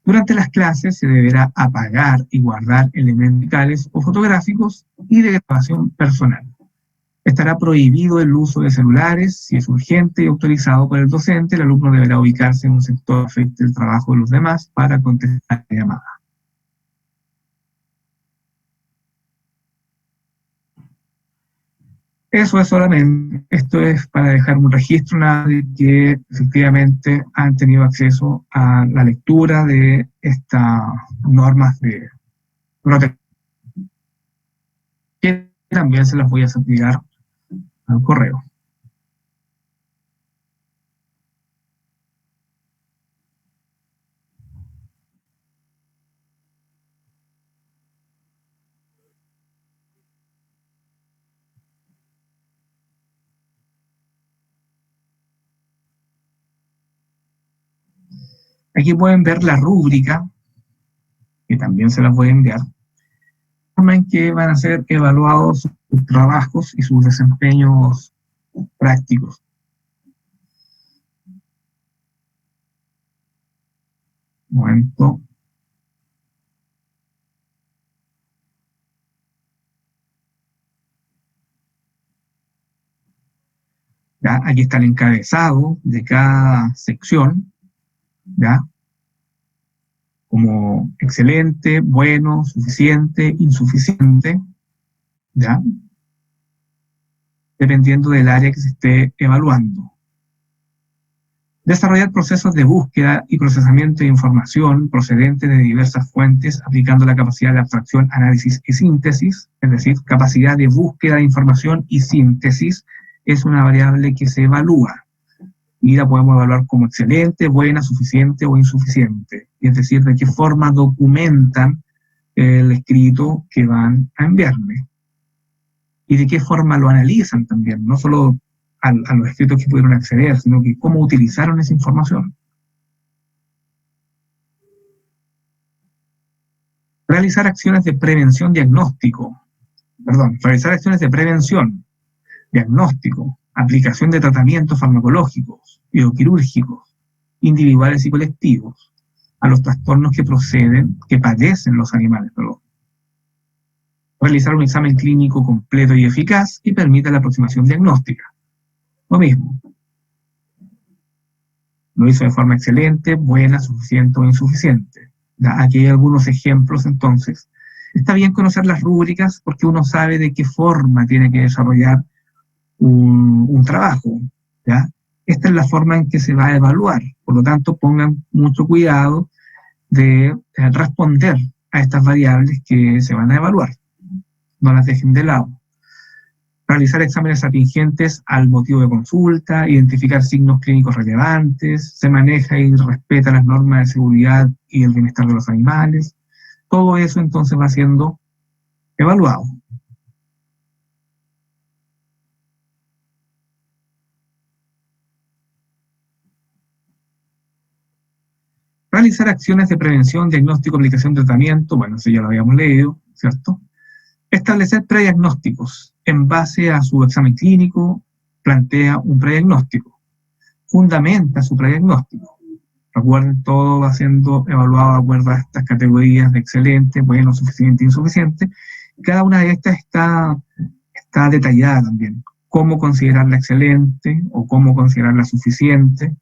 Durante las clases se deberá apagar y guardar elementos musicales o fotográficos y de grabación personal. Estará prohibido el uso de celulares. Si es urgente y autorizado por el docente, el alumno deberá ubicarse en un sector que afecte el trabajo de los demás para contestar la llamada. Eso es solamente, esto es para dejar un registro de que efectivamente han tenido acceso a la lectura de estas normas de protección, que también se las voy a enviar al correo. Aquí pueden ver la rúbrica, que también se las voy a enviar, en que van a ser evaluados sus trabajos y sus desempeños prácticos. Un momento. ¿Ya? Aquí está el encabezado de cada sección, ¿ya? Como excelente, bueno, suficiente, insuficiente, ¿ya? dependiendo del área que se esté evaluando. Desarrollar procesos de búsqueda y procesamiento de información procedente de diversas fuentes, aplicando la capacidad de abstracción, análisis y síntesis, es decir, capacidad de búsqueda de información y síntesis es una variable que se evalúa. Y la podemos evaluar como excelente, buena, suficiente o insuficiente. Es decir, de qué forma documentan el escrito que van a enviarme. Y de qué forma lo analizan también, no solo a los escritos que pudieron acceder, sino que cómo utilizaron esa información. Realizar acciones de prevención, diagnóstico, aplicación de tratamientos farmacológicos, bioquirúrgicos, individuales y colectivos, a los trastornos que padecen los animales, Realizar un examen clínico completo y eficaz y permite la aproximación diagnóstica. Lo mismo. Lo hizo de forma excelente, buena, suficiente o insuficiente. Aquí hay algunos ejemplos, entonces. Está bien conocer las rúbricas porque uno sabe de qué forma tiene que desarrollar un trabajo. ¿Ya? Esta es la forma en que se va a evaluar. Por lo tanto, pongan mucho cuidado de responder a estas variables que se van a evaluar. No las dejen de lado. Realizar exámenes atingentes al motivo de consulta, identificar signos clínicos relevantes, se maneja y respeta las normas de seguridad y el bienestar de los animales. Todo eso entonces va siendo evaluado. Realizar acciones de prevención, diagnóstico, aplicación de tratamiento, bueno, eso ya lo habíamos leído, ¿cierto? Establecer prediagnósticos. En base a su examen clínico, plantea un prediagnóstico. Fundamenta su prediagnóstico. Recuerden, todo va siendo evaluado de acuerdo a estas categorías de excelente, bueno, suficiente, insuficiente. Cada una de estas está detallada también. Cómo considerarla excelente o cómo considerarla suficiente.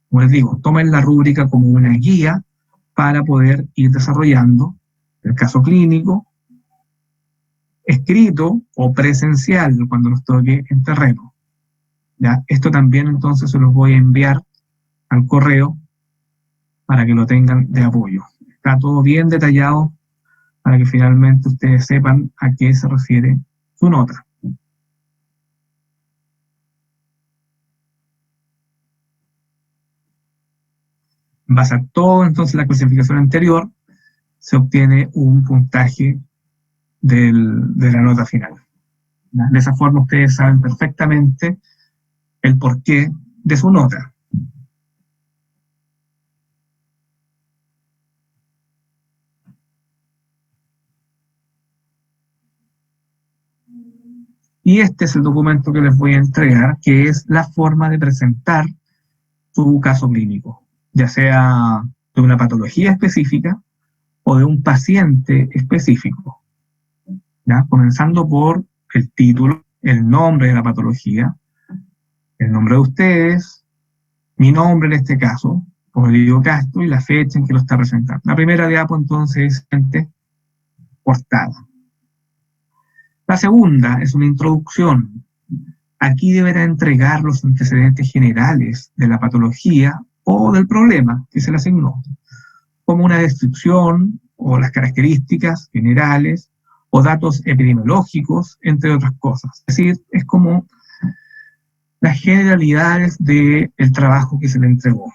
Como les digo, tomen la rúbrica como una guía para poder ir desarrollando el caso clínico, escrito o presencial cuando nos toque en terreno. ¿Ya? Esto también entonces se los voy a enviar al correo para que lo tengan de apoyo. Está todo bien detallado para que finalmente ustedes sepan a qué se refiere su nota. En base a todo entonces la clasificación anterior, se obtiene un puntaje de la nota final. De esa forma ustedes saben perfectamente el porqué de su nota. Y este es el documento que les voy a entregar, que es la forma de presentar su caso clínico, ya sea de una patología específica o de un paciente específico. ¿Ya? Comenzando por el título, el nombre de la patología, el nombre de ustedes, mi nombre en este caso, Rodrigo Castro, y la fecha en que lo está presentando. La primera diapo entonces es portada. La segunda es una introducción. Aquí deberá entregar los antecedentes generales de la patología o del problema que se le asignó, como una descripción o las características generales o datos epidemiológicos, entre otras cosas. Es decir, es como las generalidades del trabajo que se le entregó,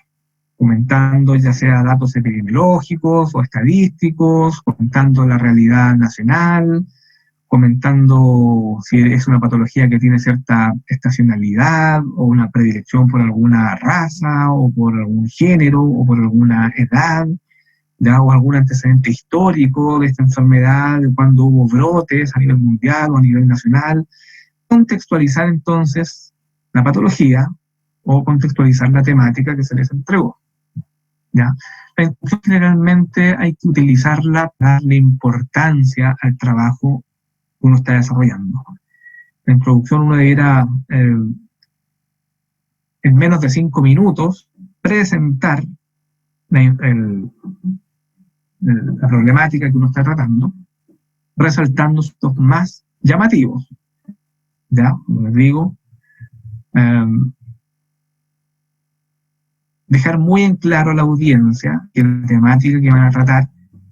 comentando ya sea datos epidemiológicos o estadísticos, comentando la realidad nacional, comentando si es una patología que tiene cierta estacionalidad o una predilección por alguna raza o por algún género o por alguna edad, ¿ya? O algún antecedente histórico de esta enfermedad, de cuando hubo brotes a nivel mundial o a nivel nacional. Contextualizar entonces la patología o contextualizar la temática que se les entregó. ¿Ya? La introducción generalmente hay que utilizarla para darle importancia al trabajo que uno está desarrollando. La introducción uno debiera, en menos de 5 minutos, presentar la problemática que uno está tratando, resaltando sus más llamativos. ¿ya? Como les digo, dejar muy en claro a la audiencia que la temática que van a tratar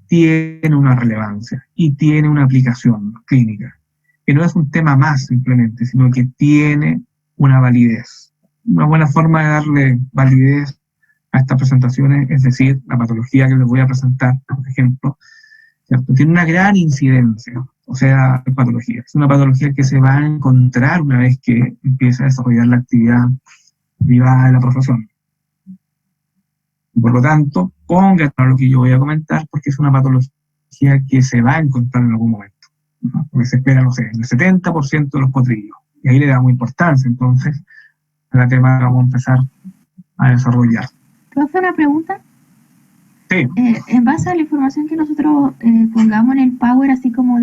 tiene una relevancia y tiene una aplicación clínica, que no es un tema más simplemente, sino que tiene una validez. Una buena forma de darle validez a estas presentaciones, es decir, la patología que les voy a presentar, por ejemplo, ¿cierto? Tiene una gran incidencia, o sea, patología. Es una patología que se va a encontrar una vez que empieza a desarrollar la actividad privada de la profesión. Por lo tanto, pongan a lo que yo voy a comentar, porque es una patología que se va a encontrar en algún momento, ¿no? Porque se espera, no sé, en el 70% de los potrillos. Y ahí le damos importancia, entonces, a la tema que vamos a empezar a desarrollar. ¿Puedo hacer una pregunta? Sí. En base a la información que nosotros pongamos en el Power, así como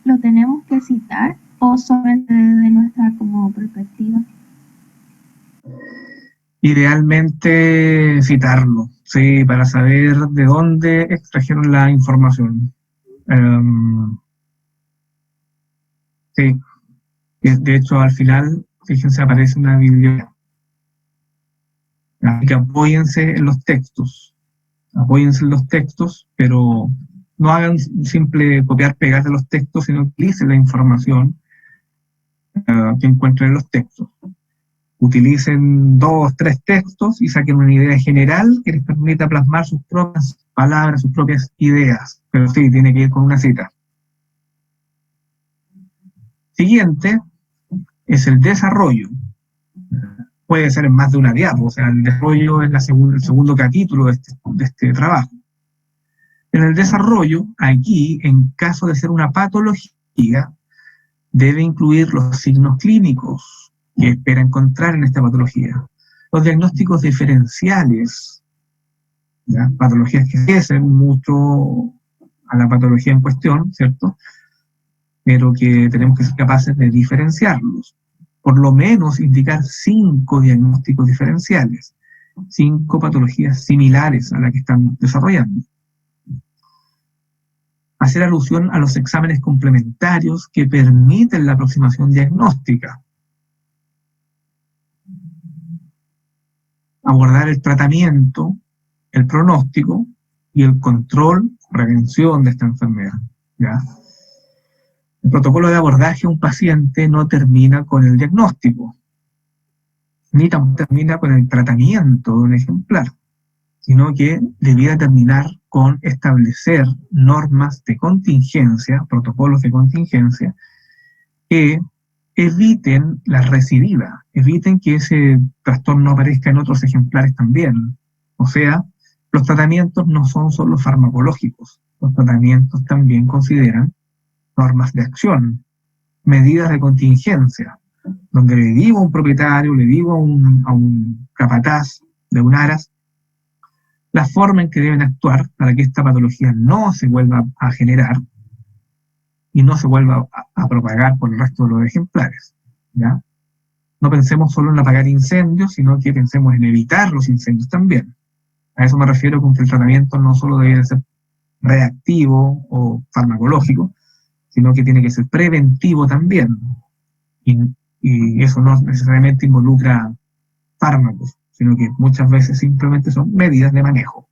¿lo tenemos que citar o solamente desde nuestra como perspectiva? Idealmente citarlo, sí, para saber de dónde extrajeron la información. Sí, de hecho al final, fíjense, aparece una biblioteca. Así que apóyense en los textos, pero no hagan simple copiar-pegar de los textos, sino utilicen la información que encuentren en los textos. Utilicen 2, 3 textos y saquen una idea general que les permita plasmar sus propias palabras, sus propias ideas. Pero sí, tiene que ir con una cita. Siguiente es el desarrollo. Puede ser en más de una diapo, o sea, el desarrollo es el segundo capítulo de este trabajo. En el desarrollo, aquí, en caso de ser una patología, debe incluir los signos clínicos que espera encontrar en esta patología, los diagnósticos diferenciales, ¿ya? Patologías que parecen mucho a la patología en cuestión, ¿cierto? Pero que tenemos que ser capaces de diferenciarlos. Por lo menos indicar 5 diagnósticos diferenciales, 5 patologías similares a la que están desarrollando. Hacer alusión a los exámenes complementarios que permiten la aproximación diagnóstica. Abordar el tratamiento, el pronóstico y el control, prevención de esta enfermedad, ¿ya? El protocolo de abordaje a un paciente no termina con el diagnóstico, ni tampoco termina con el tratamiento de un ejemplar, sino que debiera terminar con establecer normas de contingencia, protocolos de contingencia, que eviten la recidiva, eviten que ese trastorno aparezca en otros ejemplares también. O sea, los tratamientos no son solo farmacológicos, los tratamientos también consideran normas de acción, medidas de contingencia, donde le digo a un propietario, le digo a un capataz de un aras, la forma en que deben actuar para que esta patología no se vuelva a generar y no se vuelva a propagar por el resto de los ejemplares, ¿ya? No pensemos solo en apagar incendios, sino que pensemos en evitar los incendios también. A eso me refiero con que el tratamiento no solo debe ser reactivo o farmacológico, sino que tiene que ser preventivo también. Y eso no necesariamente involucra fármacos, sino que muchas veces simplemente son medidas de manejo.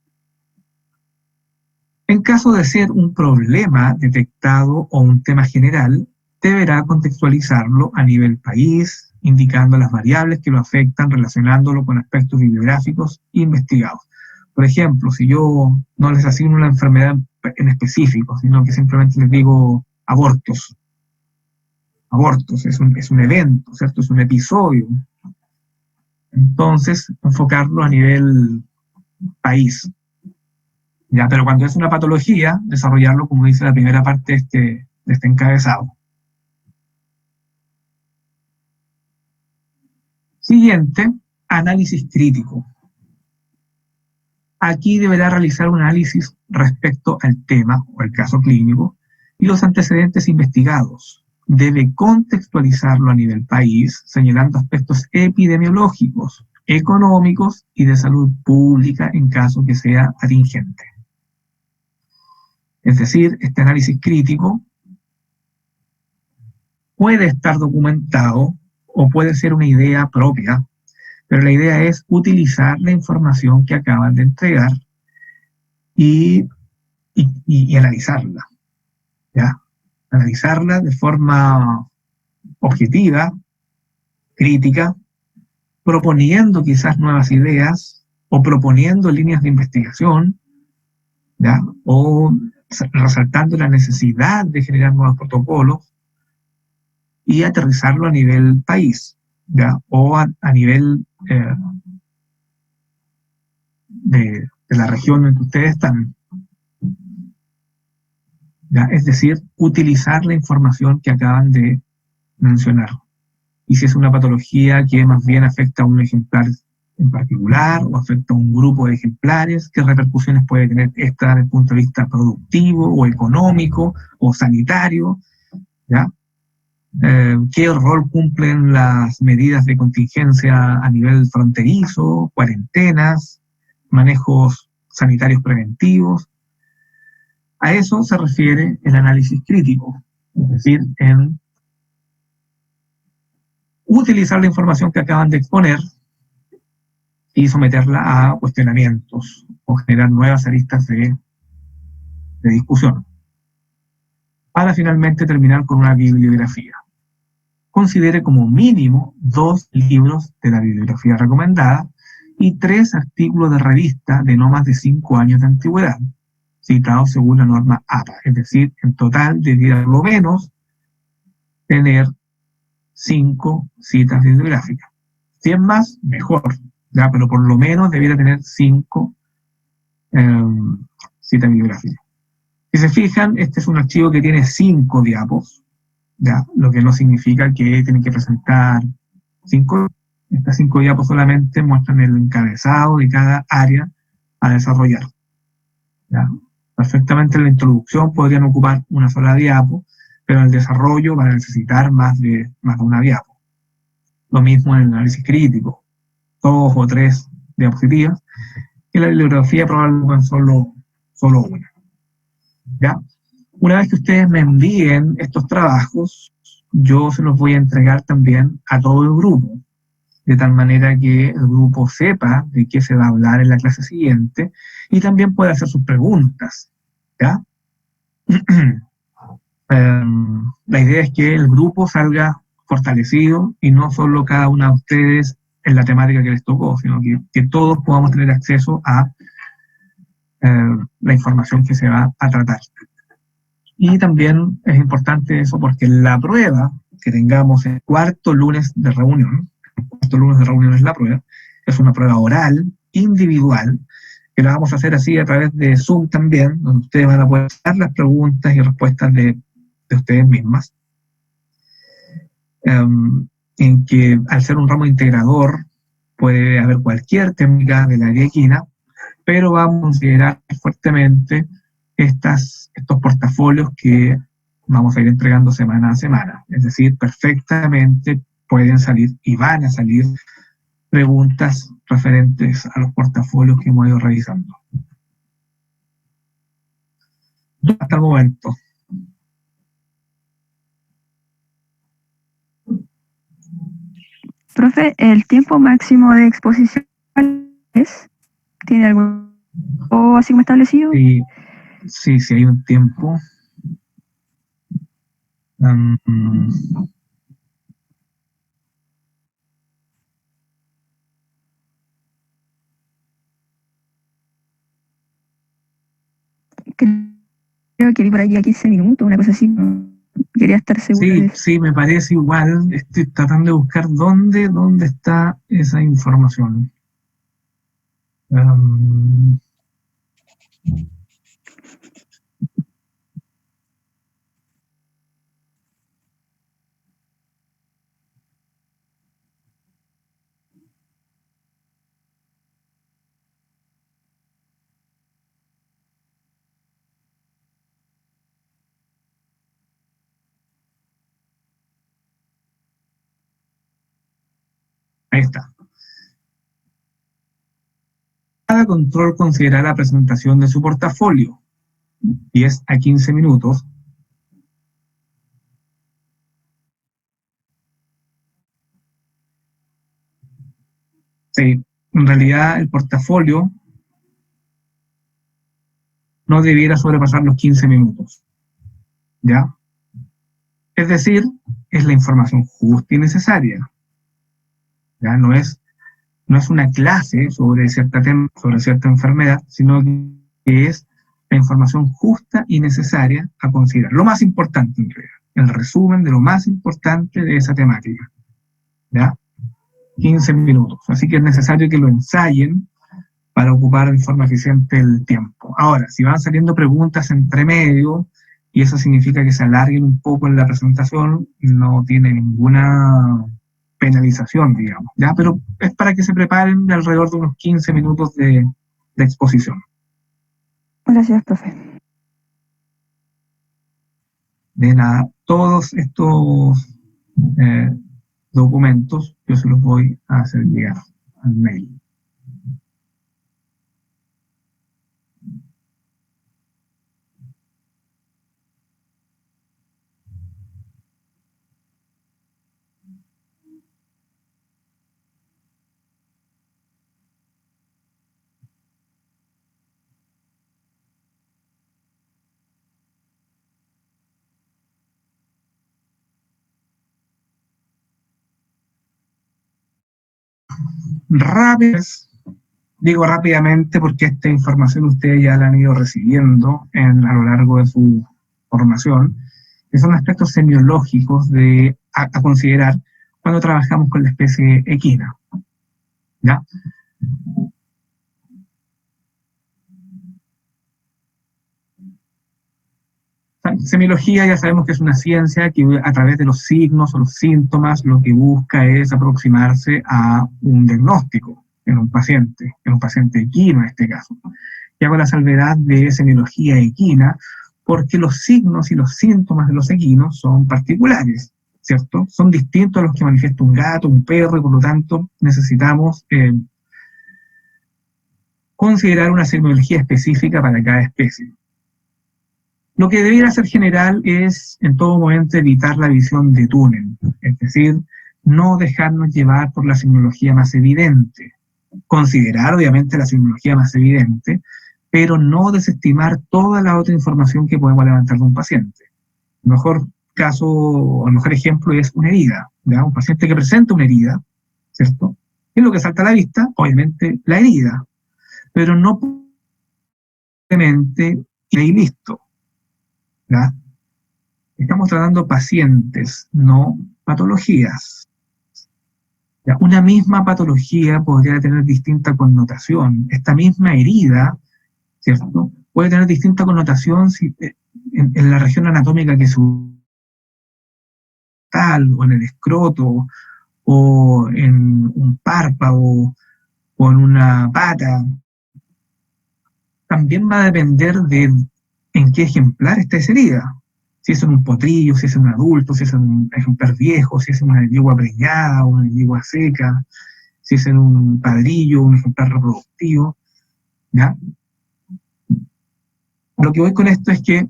En caso de ser un problema detectado o un tema general, deberá contextualizarlo a nivel país, indicando las variables que lo afectan, relacionándolo con aspectos bibliográficos investigados. Por ejemplo, si yo no les asigno una enfermedad en específico, sino que simplemente les digo abortos. Abortos es un evento, ¿cierto? Es un episodio. Entonces, enfocarlo a nivel país. ¿Ya? Pero cuando es una patología, desarrollarlo, como dice la primera parte de este encabezado. Siguiente, análisis crítico. Aquí deberá realizar un análisis respecto al tema o el caso clínico y los antecedentes investigados. Debe contextualizarlo a nivel país, señalando aspectos epidemiológicos, económicos y de salud pública en caso que sea atingente. Es decir, este análisis crítico puede estar documentado o puede ser una idea propia, pero la idea es utilizar la información que acaban de entregar y analizarla, ¿ya? Analizarla de forma objetiva, crítica, proponiendo quizás nuevas ideas o proponiendo líneas de investigación, ¿ya? O resaltando la necesidad de generar nuevos protocolos y aterrizarlo a nivel país, ¿ya? O a nivel de la región en que ustedes están, ¿ya? Es decir, utilizar la información que acaban de mencionar. Y si es una patología que más bien afecta a un ejemplar en particular o afecta a un grupo de ejemplares, qué repercusiones puede tener esta desde el punto de vista productivo o económico o sanitario, ¿ya? ¿Qué rol cumplen las medidas de contingencia a nivel fronterizo, cuarentenas, manejos sanitarios preventivos? A eso se refiere el análisis crítico, es decir, en utilizar la información que acaban de exponer y someterla a cuestionamientos o generar nuevas aristas de discusión, para finalmente terminar con una bibliografía. Considere como mínimo 2 libros de la bibliografía recomendada y 3 artículos de revista de no más de 5 años de antigüedad, citados según la norma APA. Es decir, en total debería por lo menos tener 5 citas bibliográficas. Si es más, mejor, ¿ya? Pero por lo menos debiera tener 5 citas bibliográficas. Si se fijan, este es un archivo que tiene 5 diapos, ¿ya? Lo que no significa que tienen que presentar 5. Estas 5 diapos solamente muestran el encabezado de cada área a desarrollar, ¿ya? Perfectamente en la introducción podrían ocupar una sola diapo, pero en el desarrollo van a necesitar más de una diapo. Lo mismo en el análisis crítico, 2 o 3 diapositivas, y la bibliografía probablemente solo una, ¿ya? Una vez que ustedes me envíen estos trabajos, yo se los voy a entregar también a todo el grupo, de tal manera que el grupo sepa de qué se va a hablar en la clase siguiente y también pueda hacer sus preguntas, ¿ya? La idea es que el grupo salga fortalecido y no solo cada una de ustedes en la temática que les tocó, sino que todos podamos tener acceso a la información que se va a tratar. Y también es importante eso porque la prueba que tengamos el cuarto lunes de reunión es la prueba, es una prueba oral, individual, que la vamos a hacer así a través de Zoom también, donde ustedes van a poder hacer las preguntas y respuestas de ustedes mismas, en que al ser un ramo integrador puede haber cualquier técnica de la área equina, pero vamos a considerar fuertemente estos portafolios que vamos a ir entregando semana a semana. Es decir, perfectamente pueden salir y van a salir preguntas referentes a los portafolios que hemos ido revisando. Hasta el momento. Profe, ¿el tiempo máximo de exposición tiene algo así como establecido? Sí, hay un tiempo. Creo que vi por aquí a 15 minutos, una cosa así. Quería estar seguro. Sí, me parece igual. Estoy tratando de buscar dónde está esa información. Ahí está. Cada control considera la presentación de su portafolio, 10 a 15 minutos, Sí, en realidad el portafolio no debiera sobrepasar los 15 minutos, ¿ya? Es decir, es la información justa y necesaria, ¿ya? No es una clase sobre sobre cierta enfermedad, sino que es la información justa y necesaria a considerar. Lo más importante, en realidad, el resumen de lo más importante de esa temática, ¿ya? 15 minutos. Así que es necesario que lo ensayen para ocupar de forma eficiente el tiempo. Ahora, si van saliendo preguntas entre medio, y eso significa que se alarguen un poco en la presentación, no tiene ninguna penalización, digamos, ¿ya? Pero es para que se preparen de alrededor de unos 15 minutos de exposición. Gracias, profe. De nada, todos estos documentos yo se los voy a hacer llegar al mail. Digo rápidamente porque esta información ustedes ya la han ido recibiendo a lo largo de su formación, que son aspectos semiológicos a considerar cuando trabajamos con la especie equina, ¿ya? Semiología ya sabemos que es una ciencia que a través de los signos o los síntomas lo que busca es aproximarse a un diagnóstico en un paciente equino en este caso. Y hago la salvedad de semiología equina porque los signos y los síntomas de los equinos son particulares, ¿cierto? Son distintos a los que manifiesta un gato, un perro, y por lo tanto necesitamos considerar una semiología específica para cada especie. Lo que debiera ser general es, en todo momento, evitar la visión de túnel, es decir, no dejarnos llevar por la semiología más evidente. Considerar, obviamente, la semiología más evidente, pero no desestimar toda la otra información que podemos levantar de un paciente. El mejor caso, o el mejor ejemplo es una herida, ¿ya? Un paciente que presenta una herida, ¿cierto? ¿Qué es lo que salta a la vista? Obviamente, la herida, pero no simplemente y listo. ¿Ya? Estamos tratando pacientes, no patologías. ¿Ya? Una misma patología podría tener distinta connotación. Esta misma herida, ¿cierto?, puede tener distinta connotación en la región anatómica que su tal, o en el escroto, o en un párpado, o en una pata. También va a depender de en qué ejemplar está esa herida. Si es en un potrillo, si es en un adulto, si es en un ejemplar viejo, si es en una yegua preñada o una yegua seca, si es en un padrillo, un ejemplar reproductivo, ¿ya? Lo que voy con esto es que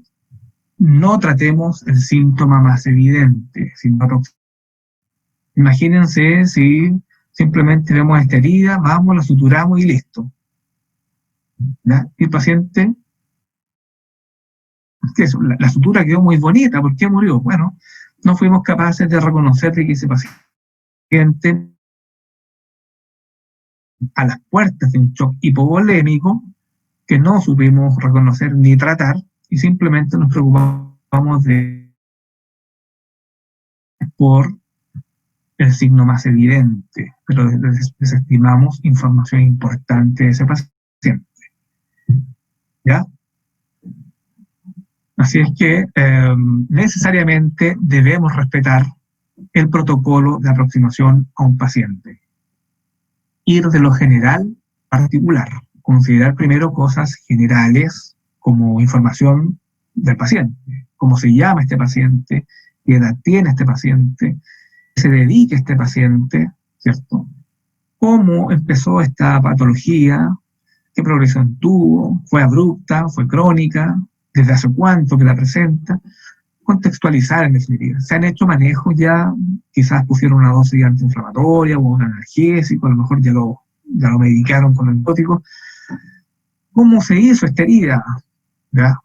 no tratemos el síntoma más evidente, sino imagínense si simplemente vemos esta herida, vamos, la suturamos y listo, ¿ya? Y el paciente, la sutura quedó muy bonita, ¿por qué murió? Bueno, no fuimos capaces de reconocer que ese paciente, a las puertas de un shock hipovolémico, que no supimos reconocer ni tratar, y simplemente nos preocupamos por el signo más evidente, pero desestimamos información importante de ese paciente. ¿Ya? Así es que necesariamente debemos respetar el protocolo de aproximación a un paciente. Ir de lo general a particular. Considerar primero cosas generales como información del paciente. Cómo se llama este paciente, qué edad tiene este paciente, qué se dedica este paciente, ¿cierto? Cómo empezó esta patología, qué progresión tuvo, fue abrupta, fue crónica, desde hace cuánto que la presenta, contextualizar en definitiva. Se han hecho manejos ya, quizás pusieron una dosis antiinflamatoria o un analgésico, a lo mejor ya lo ya lo medicaron con antibióticos. ¿Cómo se hizo esta herida? ¿Ya?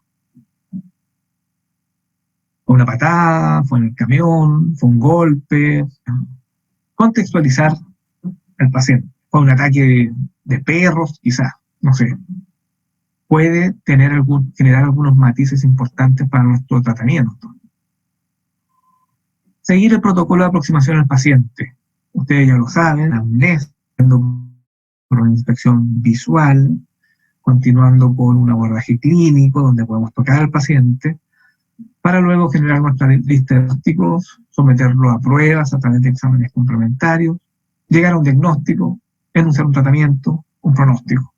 ¿Fue una patada? ¿Fue en el camión? ¿Fue un golpe? Contextualizar al paciente. ¿Fue un ataque de perros? Quizás, no sé. Puede generar algunos matices importantes para nuestro tratamiento. Seguir el protocolo de aproximación al paciente. Ustedes ya lo saben, amnesia, por una inspección visual, continuando con un abordaje clínico donde podemos tocar al paciente, para luego generar nuestra lista de diagnósticos, someterlo a pruebas a través de exámenes complementarios, llegar a un diagnóstico, enunciar un tratamiento, un pronóstico.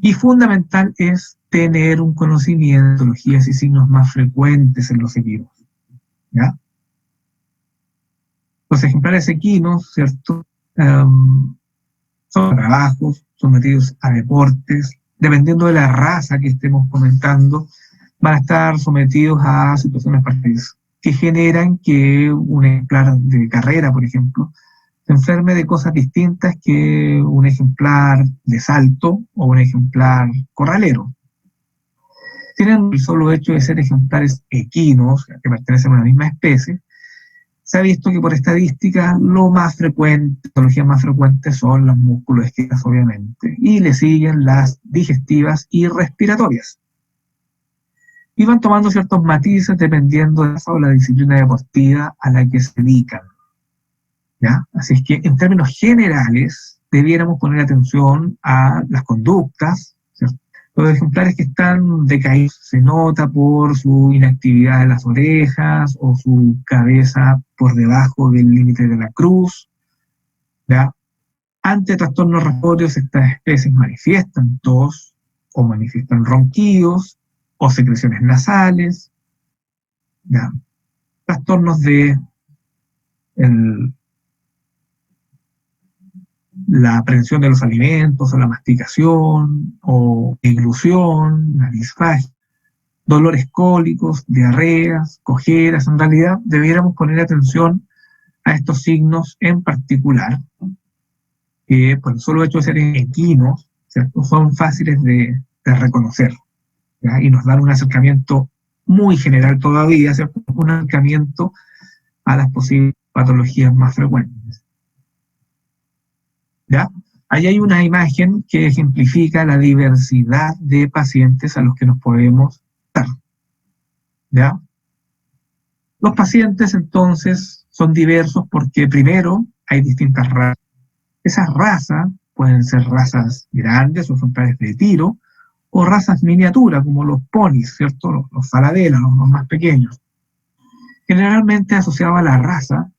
Y fundamental es tener un conocimiento de patologías y signos más frecuentes en los equinos. ¿Ya? Los ejemplares equinos, ¿cierto? Son trabajos sometidos a deportes, dependiendo de la raza que estemos comentando, van a estar sometidos a situaciones particulares que generan que un ejemplar de carrera, por ejemplo, se enferme de cosas distintas que un ejemplar de salto o un ejemplar corralero. Tienen el solo hecho de ser ejemplares equinos, que pertenecen a una misma especie, se ha visto que por estadística lo más frecuente, patologías más frecuentes son las musculoesqueletales, obviamente, y le siguen las digestivas y respiratorias. Y van tomando ciertos matices dependiendo de la disciplina deportiva a la que se dedican. ¿Ya? Así es que en términos generales debiéramos poner atención a las conductas, ¿cierto? Los ejemplares que están decaídos se nota por su inactividad en las orejas o su cabeza por debajo del límite de la cruz. ¿Ya? Ante trastornos respiratorios, estas especies manifiestan tos o manifiestan ronquidos o secreciones nasales. ¿Ya? Trastornos de la aprehensión de los alimentos, o la masticación, o eglusión, la disfagia, dolores cólicos, diarreas, cojeras. En realidad debiéramos poner atención a estos signos en particular, que por el solo hecho de ser equinos, ¿cierto? Son fáciles de reconocer, ¿ya? Y nos dan un acercamiento muy general todavía, ¿cierto? Un acercamiento a las posibles patologías más frecuentes. ¿Ya? Ahí hay una imagen que ejemplifica la diversidad de pacientes a los que nos podemos dar. ¿Ya? Los pacientes entonces son diversos porque primero hay distintas razas. Esas razas pueden ser razas grandes o ejemplares de tiro, o razas miniaturas como los ponis, ¿cierto? Los falabelas, los más pequeños. Generalmente asociado a la raza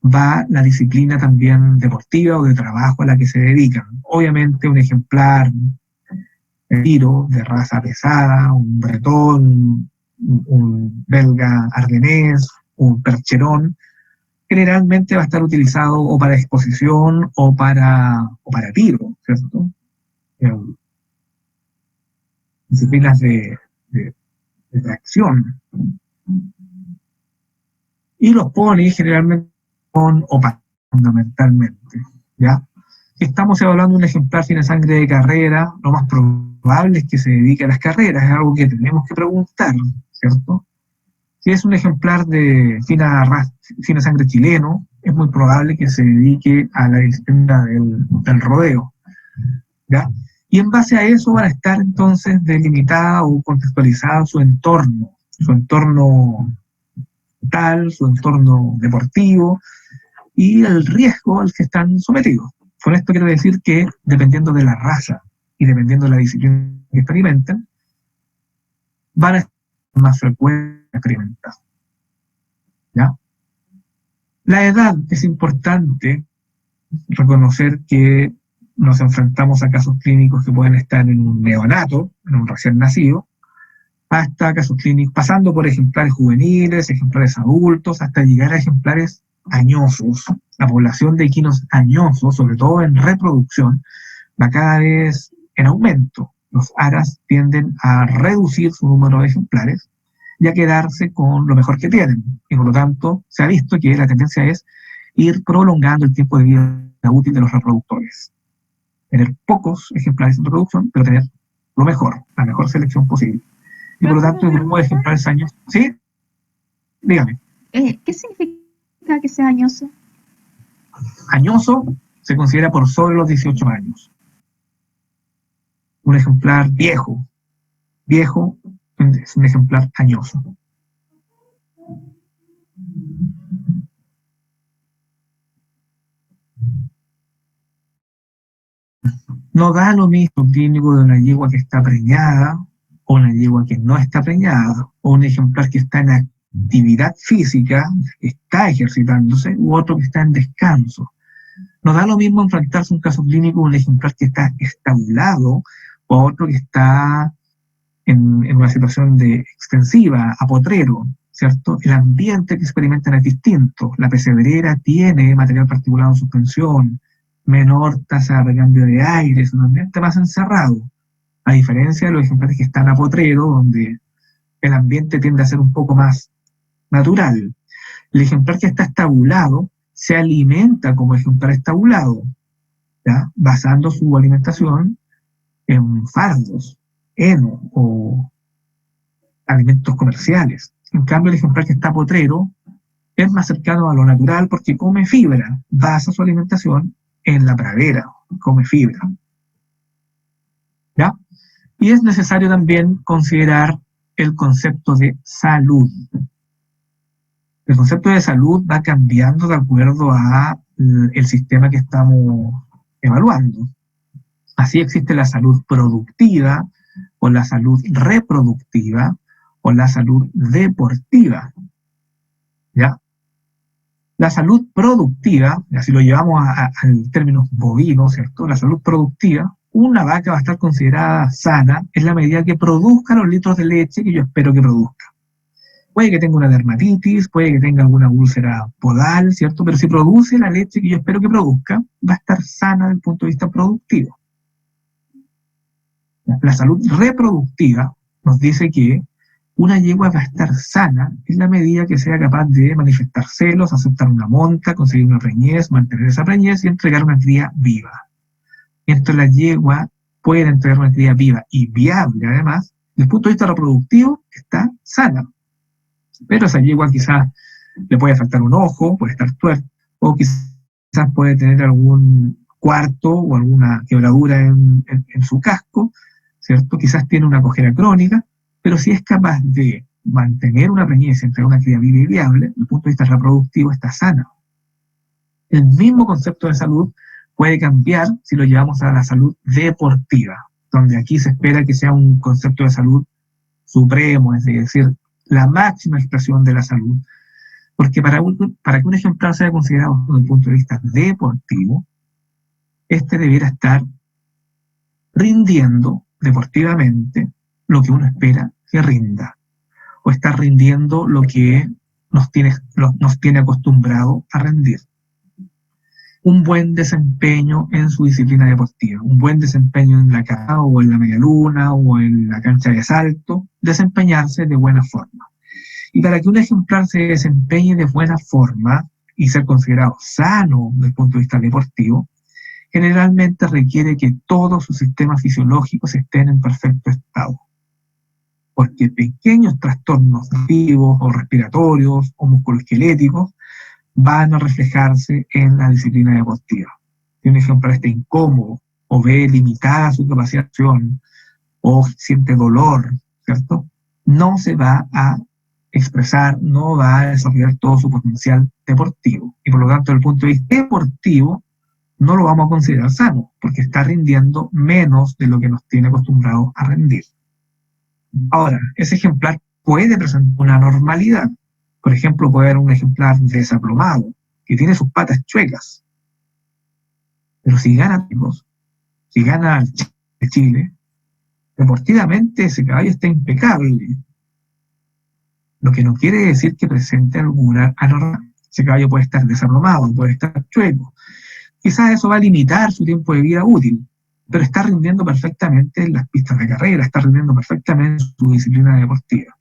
va la disciplina también deportiva o de trabajo a la que se dedican. Obviamente un ejemplar de tiro, de raza pesada, un bretón, un belga ardenés, un percherón, generalmente va a estar utilizado o para exposición o para tiro, ¿cierto? Disciplinas de tracción. Y los ponis generalmente son opacos, fundamentalmente, ¿ya? Si estamos evaluando un ejemplar sin sangre de carrera, lo más probable es que se dedique a las carreras, es algo que tenemos que preguntar, ¿cierto? Si es un ejemplar de fina sangre chileno, es muy probable que se dedique a la disciplina del rodeo, ¿ya? Y en base a eso van a estar entonces delimitada o contextualizada su entorno tal, su entorno deportivo y el riesgo al que están sometidos. Con esto quiero decir que dependiendo de la raza y dependiendo de la disciplina que experimenten, van a estar más frecuentes experimentar. ¿Ya? La edad es importante reconocer que nos enfrentamos a casos clínicos que pueden estar en un neonato, en un recién nacido, hasta casos clínicos, pasando por ejemplares juveniles, ejemplares adultos, hasta llegar a ejemplares añosos. La población de equinos añosos, sobre todo en reproducción, va cada vez en aumento. Los aras tienden a reducir su número de ejemplares y a quedarse con lo mejor que tienen. Y por lo tanto, se ha visto que la tendencia es ir prolongando el tiempo de vida útil de los reproductores. Tener pocos ejemplares en reproducción, pero tener lo mejor, la mejor selección posible. Y por lo tanto, el grupo de ejemplares añosos. ¿Sí? Dígame. ¿Qué significa que sea añoso? Añoso se considera por sobre los 18 años. Un ejemplar viejo es un ejemplar añoso. No da lo mismo clínico de una yegua que está preñada, o una yegua que no está preñada, o un ejemplar que está en actividad física, que está ejercitándose, u otro que está en descanso. No da lo mismo enfrentarse a un caso clínico de un ejemplar que está estabulado, o a otro que está en una situación de extensiva, a potrero, ¿cierto? El ambiente que experimentan es distinto. La pesebrera tiene material particulado en suspensión, menor tasa de cambio de aire, es un ambiente más encerrado, a diferencia de los ejemplares que están a potrero, donde el ambiente tiende a ser un poco más natural. El ejemplar que está estabulado se alimenta como ejemplar estabulado, ¿ya? Basando su alimentación en fardos, heno o alimentos comerciales. En cambio, el ejemplar que está potrero es más cercano a lo natural porque come fibra, basa su alimentación en la pradera, come fibra. ¿Ya? Y es necesario también considerar el concepto de salud. El concepto de salud va cambiando de acuerdo a el sistema que estamos evaluando. Así existe la salud productiva, o la salud reproductiva, o la salud deportiva. ¿Ya? La salud productiva, y así lo llevamos al término bovino, ¿cierto? La salud productiva, una vaca va a estar considerada sana en la medida que produzca los litros de leche que yo espero que produzca. Puede que tenga una dermatitis, puede que tenga alguna úlcera podal, ¿cierto? Pero si produce la leche que yo espero que produzca, va a estar sana desde el punto de vista productivo. La salud reproductiva nos dice que una yegua va a estar sana en la medida que sea capaz de manifestar celos, aceptar una monta, conseguir una preñez, mantener esa preñez y entregar una cría viva. Mientras la yegua puede entregar una cría viva y viable, además, desde el punto de vista reproductivo, está sana. Pero esa yegua quizás le puede faltar un ojo, puede estar tuerta, o quizás puede tener algún cuarto o alguna quebradura en su casco, ¿cierto? Quizás tiene una cojera crónica, pero si es capaz de mantener una preñez entre una cría viva y viable, desde el punto de vista reproductivo está sana. El mismo concepto de salud puede cambiar si lo llevamos a la salud deportiva, donde aquí se espera que sea un concepto de salud supremo, es decir, la máxima expresión de la salud, porque para que un ejemplar sea considerado desde el punto de vista deportivo, este debiera estar rindiendo deportivamente lo que uno espera que rinda, o estar rindiendo lo que nos tiene acostumbrado a rendir. Un buen desempeño en su disciplina deportiva, un buen desempeño en la caja o en la medialuna o en la cancha de salto, desempeñarse de buena forma. Y para que un ejemplar se desempeñe de buena forma y ser considerado sano desde el punto de vista deportivo, generalmente requiere que todos sus sistemas fisiológicos estén en perfecto estado. Porque pequeños trastornos digestivos o respiratorios o musculoesqueléticos van a reflejarse en la disciplina deportiva. Si un ejemplar está incómodo o ve limitada su capacidad de acción o siente dolor, ¿cierto? No se va a expresar, no va a desarrollar todo su potencial deportivo. Y por lo tanto, desde el punto de vista deportivo, no lo vamos a considerar sano, porque está rindiendo menos de lo que nos tiene acostumbrados a rendir. Ahora, ese ejemplar puede presentar una normalidad. Por ejemplo, puede haber un ejemplar desaplomado, que tiene sus patas chuecas. Pero si gana tipos, si gana el Chile, deportivamente ese caballo está impecable. Lo que no quiere decir que presente alguna anormalidad. Ese caballo puede estar desaplomado, puede estar chueco. Quizás eso va a limitar su tiempo de vida útil, pero está rindiendo perfectamente en las pistas de carrera, está rindiendo perfectamente en su disciplina deportiva.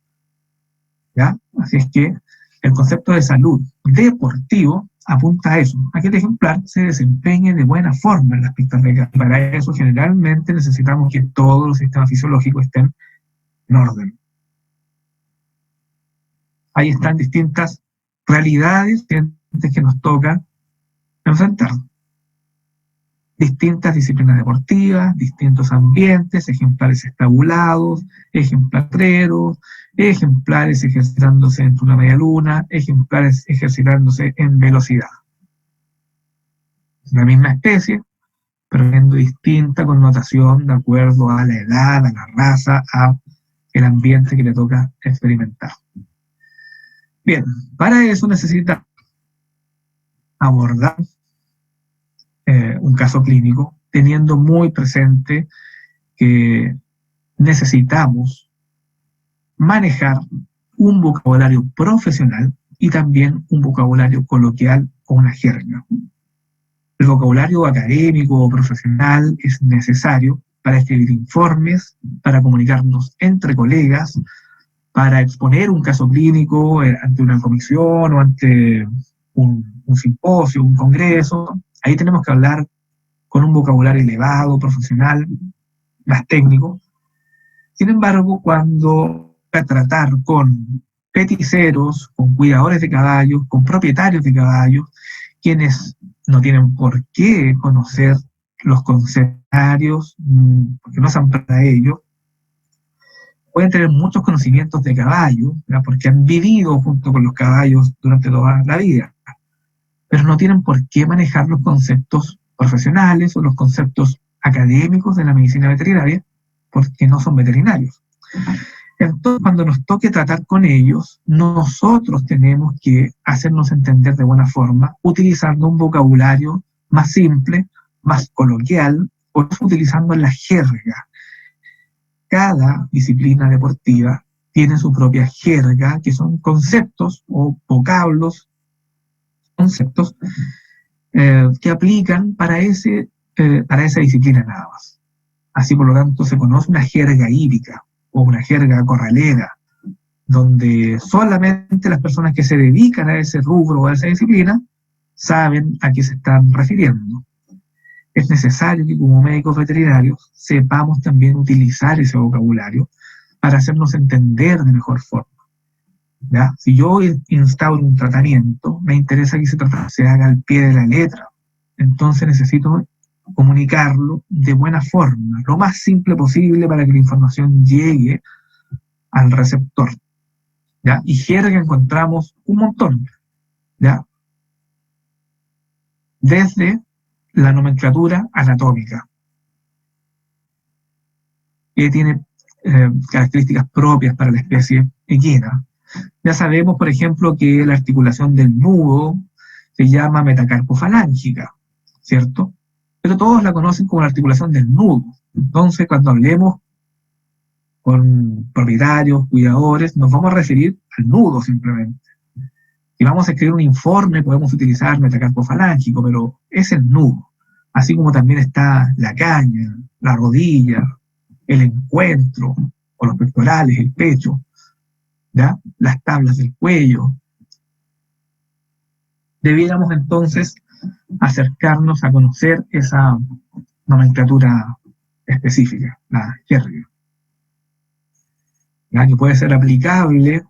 ¿Ya? Así es que el concepto de salud deportivo apunta a eso, a que el ejemplar se desempeñe de buena forma en las pistas de caza. Para eso generalmente necesitamos que todos los sistemas fisiológicos estén en orden. Ahí están distintas realidades que nos toca enfrentar. Distintas disciplinas deportivas, distintos ambientes, ejemplares estabulados, ejemplares ejemplares ejercitándose en una media luna, ejemplares ejercitándose en velocidad. La misma especie, pero teniendo distinta connotación de acuerdo a la edad, a la raza, a el ambiente que le toca experimentar. Bien, para eso necesita abordar un caso clínico, teniendo muy presente que necesitamos manejar un vocabulario profesional y también un vocabulario coloquial o una jerga. El vocabulario académico o profesional es necesario para escribir informes, para comunicarnos entre colegas, para exponer un caso clínico ante una comisión o ante un simposio, un congreso. Ahí tenemos que hablar con un vocabulario elevado, profesional, más técnico. Sin embargo, cuando a tratar con peticeros, con cuidadores de caballos, con propietarios de caballos, quienes no tienen por qué conocer los concesionarios, porque no son para ello, pueden tener muchos conocimientos de caballos, ¿verdad? Porque han vivido junto con los caballos durante toda la vida, pero no tienen por qué manejar los conceptos profesionales o los conceptos académicos de la medicina veterinaria, porque no son veterinarios. Entonces, cuando nos toque tratar con ellos, nosotros tenemos que hacernos entender de buena forma, utilizando un vocabulario más simple, más coloquial, o utilizando la jerga. Cada disciplina deportiva tiene su propia jerga, que son conceptos o vocablos, conceptos que aplican para esa disciplina nada más. Así, por lo tanto, se conoce una jerga hípica o una jerga corralera, donde solamente las personas que se dedican a ese rubro o a esa disciplina saben a qué se están refiriendo. Es necesario que como médicos veterinarios sepamos también utilizar ese vocabulario para hacernos entender de mejor forma. ¿Ya? Si yo instauro un tratamiento, me interesa que ese tratamiento se haga al pie de la letra. Entonces necesito comunicarlo de buena forma, lo más simple posible para que la información llegue al receptor. ¿Ya? Y jerga encontramos un montón, ¿ya? Desde la nomenclatura anatómica, que tiene características propias para la especie equina. Ya sabemos, por ejemplo, que la articulación del nudo se llama metacarpofalángica, ¿cierto? Pero todos la conocen como la articulación del nudo. Entonces, cuando hablemos con propietarios, cuidadores, nos vamos a referir al nudo simplemente. Si vamos a escribir un informe, podemos utilizar metacarpofalángico, pero es el nudo. Así como también está la caña, la rodilla, el encuentro, o los pectorales, el pecho, ¿ya? Las tablas del cuello. Debiéramos entonces acercarnos a conocer esa nomenclatura específica, la jerga, ¿ya? Que puede ser aplicable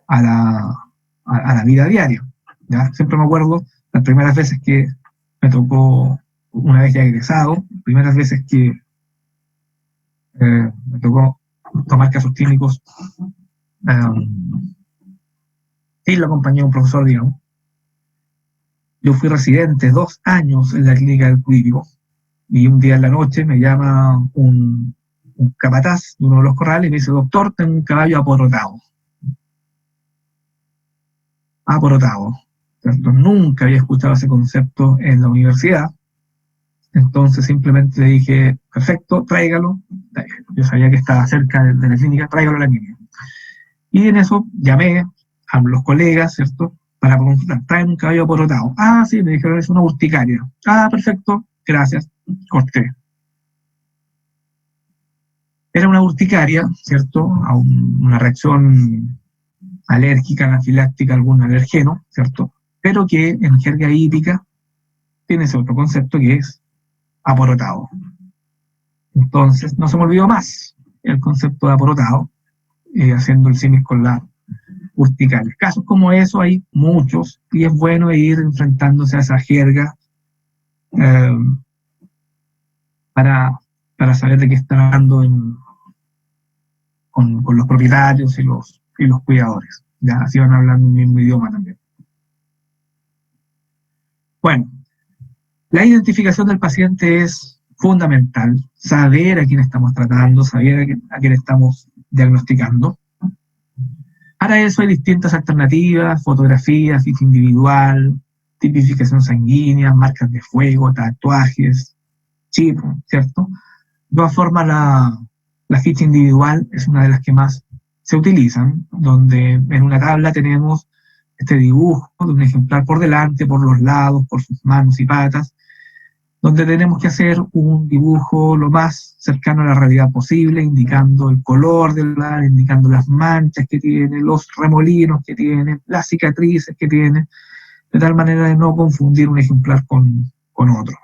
a la vida diaria, ¿ya? Siempre me acuerdo las primeras veces que me tocó, una vez ya egresado, primeras veces que me tocó tomar casos clínicos sin la compañía de un profesor, digamos. Yo fui residente 2 años en la clínica del Cuípico, y un día en la noche me llama un capataz de uno de los corrales y me dice: doctor, tengo un caballo aporotado. Aporotado, ¿cierto? Nunca había escuchado ese concepto en la universidad, entonces simplemente le dije: perfecto, tráigalo. Yo sabía que estaba cerca de la clínica, tráigalo a la clínica. Y en eso llamé a los colegas, ¿cierto?, para consultar: traen un caballo aporotado. Ah, sí, me dijeron, es una urticaria. Ah, perfecto, gracias, corté. Era una urticaria, ¿cierto?, a una reacción alérgica, anafiláctica, algún alergeno, ¿cierto?, pero que en jerga hípica tiene ese otro concepto que es aporotado. Entonces, no se me olvidó más el concepto de aporotado, haciendo el símil con la urticaria. Casos como eso hay muchos, y es bueno ir enfrentándose a esa jerga para saber de qué están hablando con los propietarios y los cuidadores. Ya así van hablando el mismo idioma también. Bueno, la identificación del paciente es fundamental, saber a quién estamos tratando, saber a quién estamos diagnosticando. Para eso hay distintas alternativas: fotografía, ficha individual, tipificación sanguínea, marcas de fuego, tatuajes, chip, ¿cierto? De todas formas, la ficha individual es una de las que más se utilizan, donde en una tabla tenemos este dibujo de un ejemplar por delante, por los lados, por sus manos y patas, donde tenemos que hacer un dibujo lo más cercano a la realidad posible, indicando el color del ejemplar, indicando las manchas que tiene, los remolinos que tiene, las cicatrices que tiene, de tal manera de no confundir un ejemplar con otro.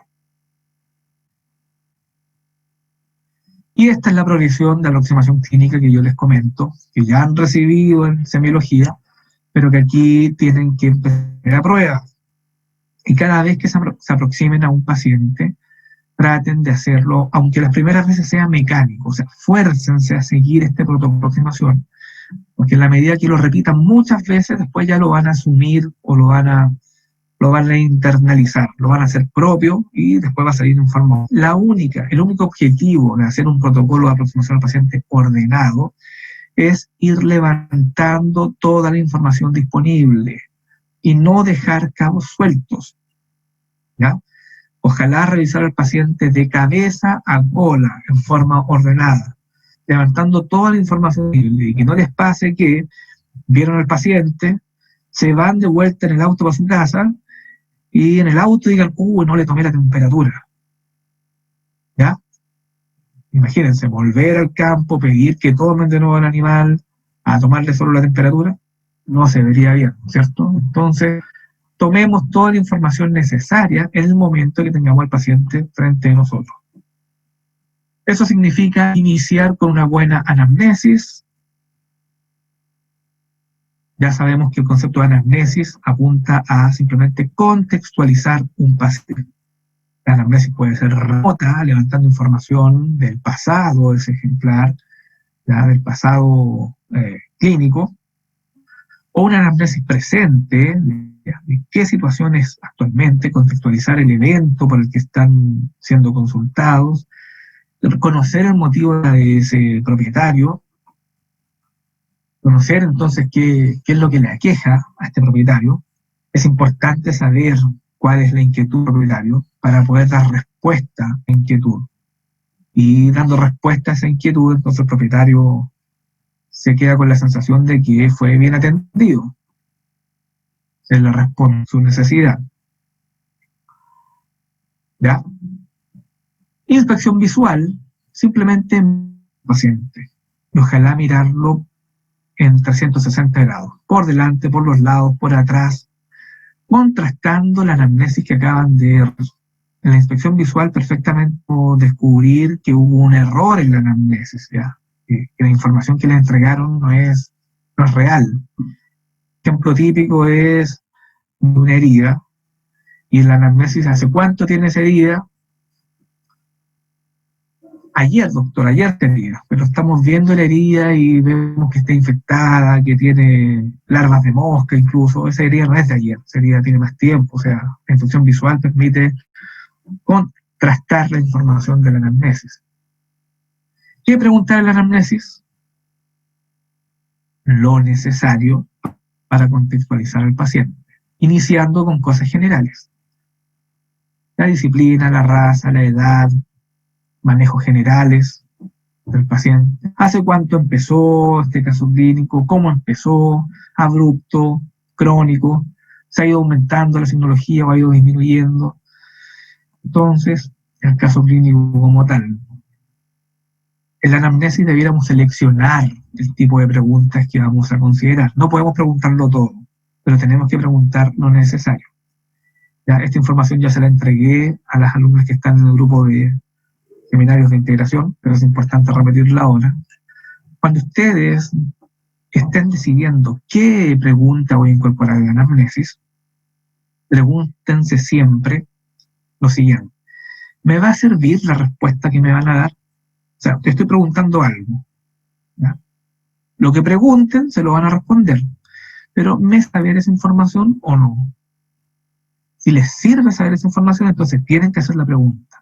Y esta es la progresión de aproximación clínica que yo les comento, que ya han recibido en semiología, pero que aquí tienen que empezar a prueba. Y cada vez que se aproximen a un paciente, traten de hacerlo, aunque las primeras veces sea mecánico, o sea, fuércense a seguir este protocolo de aproximación, porque en la medida que lo repitan muchas veces, después ya lo van a asumir o lo van a internalizar, lo van a hacer propio y después va a salir en forma. El único objetivo de hacer un protocolo de aproximación al paciente ordenado es ir levantando toda la información disponible y no dejar cabos sueltos, ¿ya? Ojalá revisar al paciente de cabeza a cola en forma ordenada, levantando toda la información disponible, y que no les pase que vieron al paciente, se van de vuelta en el auto para su casa y en el auto digan, no le tomé la temperatura. ¿Ya? Imagínense, volver al campo, pedir que tomen de nuevo al animal, a tomarle solo la temperatura, no se vería bien, ¿cierto? Entonces, tomemos toda la información necesaria en el momento que tengamos al paciente frente a nosotros. Eso significa iniciar con una buena anamnesis. Ya sabemos que el concepto de anamnesis apunta a simplemente contextualizar un paciente. La anamnesis puede ser remota, levantando información del pasado de ese ejemplar, ya del pasado clínico, o una anamnesis presente, de qué situaciones actualmente, contextualizar el evento por el que están siendo consultados, conocer el motivo de ese propietario, conocer entonces qué es lo que le aqueja a este propietario. Es importante saber cuál es la inquietud del propietario para poder dar respuesta a la inquietud. Y dando respuesta a esa inquietud, entonces el propietario se queda con la sensación de que fue bien atendido. Se le responde su necesidad. ¿Ya? Inspección visual, simplemente en el paciente. Y ojalá mirarlo en 360 grados, por delante, por los lados, por atrás, contrastando la anamnesis que acaban de ver. En la inspección visual perfectamente puedo descubrir que hubo un error en la anamnesis, ¿ya? Que la información que le entregaron no es real. Ejemplo típico es una herida, y en la anamnesis, ¿hace cuánto tiene esa herida? Ayer, doctor, ayer tenía, pero estamos viendo la herida y vemos que está infectada, que tiene larvas de mosca incluso. Esa herida no es de ayer, esa herida tiene más tiempo. O sea, la inspección visual permite contrastar la información de la anamnesis. ¿Qué preguntar en la anamnesis? Lo necesario para contextualizar al paciente, iniciando con cosas generales. La disciplina, la raza, la edad, manejos generales del paciente. ¿Hace cuánto empezó este caso clínico? ¿Cómo empezó? ¿Abrupto? ¿Crónico? ¿Se ha ido aumentando la signología o ha ido disminuyendo? Entonces, el caso clínico como tal. En la anamnesis debiéramos seleccionar el tipo de preguntas que vamos a considerar. No podemos preguntarlo todo. pero tenemos que preguntar lo necesario. Ya, esta información ya se la entregué a las alumnas que están en el grupo de seminarios de integración, pero es importante repetirla ahora. Cuando ustedes estén decidiendo qué pregunta voy a incorporar en la anamnesis, pregúntense siempre lo siguiente: ¿me va a servir la respuesta que me van a dar? O sea, te estoy preguntando algo, ¿ya? Lo que pregunten se lo van a responder, pero ¿me saber esa información o no? Si les sirve saber esa información, entonces tienen que hacer la pregunta.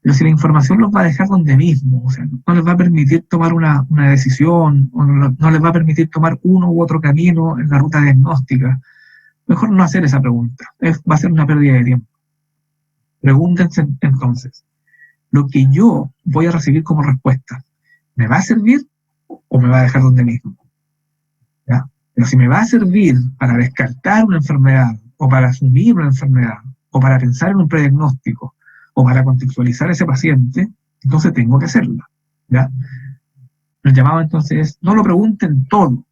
Pero si la información los va a dejar donde mismo, o sea, no les va a permitir tomar una decisión, o no les va a permitir tomar uno u otro camino en la ruta diagnóstica, mejor no hacer esa pregunta. Va a ser una pérdida de tiempo. Pregúntense entonces, lo que yo voy a recibir como respuesta, ¿me va a servir o me va a dejar donde mismo? ¿Ya? Pero si me va a servir para descartar una enfermedad, o para asumir una enfermedad, o para pensar en un prediagnóstico, o para contextualizar a ese paciente, entonces tengo que hacerlo, ¿ya? El llamado entonces es: no lo pregunten todo,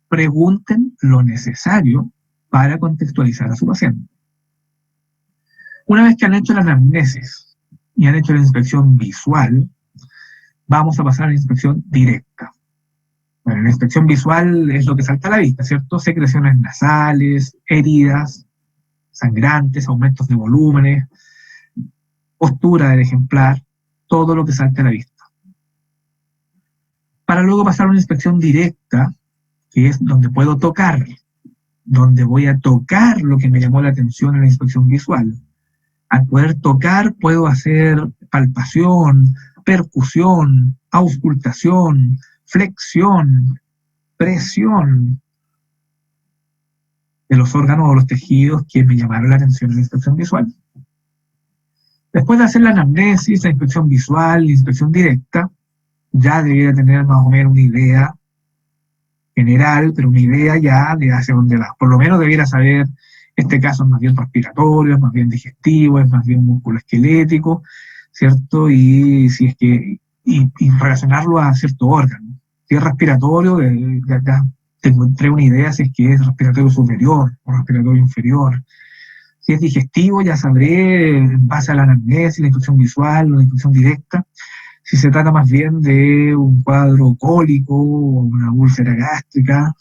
pregunten lo necesario para contextualizar a su paciente. Una vez que han hecho la anamnesis y han hecho la inspección visual, vamos a pasar a la inspección directa. Bueno, la inspección visual es lo que salta a la vista, ¿cierto? Secreciones nasales, heridas, sangrantes, aumentos de volúmenes, postura del ejemplar, todo lo que salta a la vista. Para luego pasar a una inspección directa, que es donde puedo tocar, donde voy a tocar lo que me llamó la atención en la inspección visual. Al poder tocar, puedo hacer palpación, percusión, auscultación, flexión, presión de los órganos o los tejidos que me llamaron la atención en la inspección visual. Después de hacer la anamnesis, la inspección visual, la inspección directa, ya debiera tener más o menos una idea general, pero una idea ya de hacia dónde va. Por lo menos debiera saber, este caso es más bien respiratorio, es más bien digestivo, es más bien musculoesquelético, ¿cierto? Y si es que y relacionarlo a cierto órgano. Si es respiratorio, ya encontré una idea si es que es respiratorio superior o respiratorio inferior. Si es digestivo, ya sabré, en base a la anamnesis, la inspección visual o la inspección directa, si se trata más bien de un cuadro cólico o una úlcera gástrica.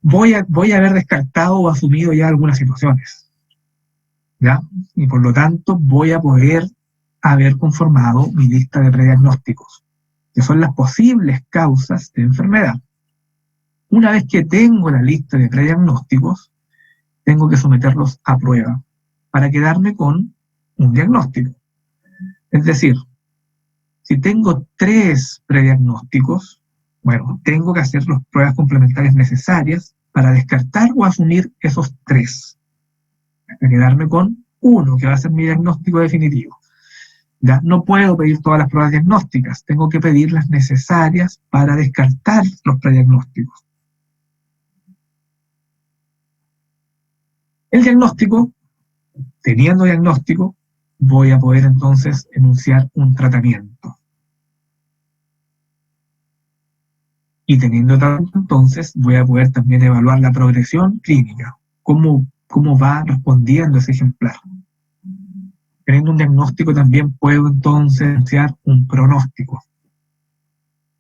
Voy a haber descartado o asumido ya algunas situaciones, ¿ya? Y por lo tanto voy a poder haber conformado mi lista de prediagnósticos, que son las posibles causas de enfermedad. Una vez que tengo la lista de prediagnósticos, tengo que someterlos a prueba para quedarme con un diagnóstico. Es decir, si tengo 3 prediagnósticos, bueno, tengo que hacer las pruebas complementarias necesarias para descartar o asumir esos 3, para quedarme con uno, que va a ser mi diagnóstico definitivo. Ya no puedo pedir todas las pruebas diagnósticas, tengo que pedir las necesarias para descartar los prediagnósticos. El diagnóstico, teniendo diagnóstico, voy a poder entonces enunciar un tratamiento. Y teniendo tratamiento, entonces voy a poder también evaluar la progresión clínica, cómo va respondiendo ese ejemplar. Teniendo un diagnóstico también puedo entonces enunciar un pronóstico,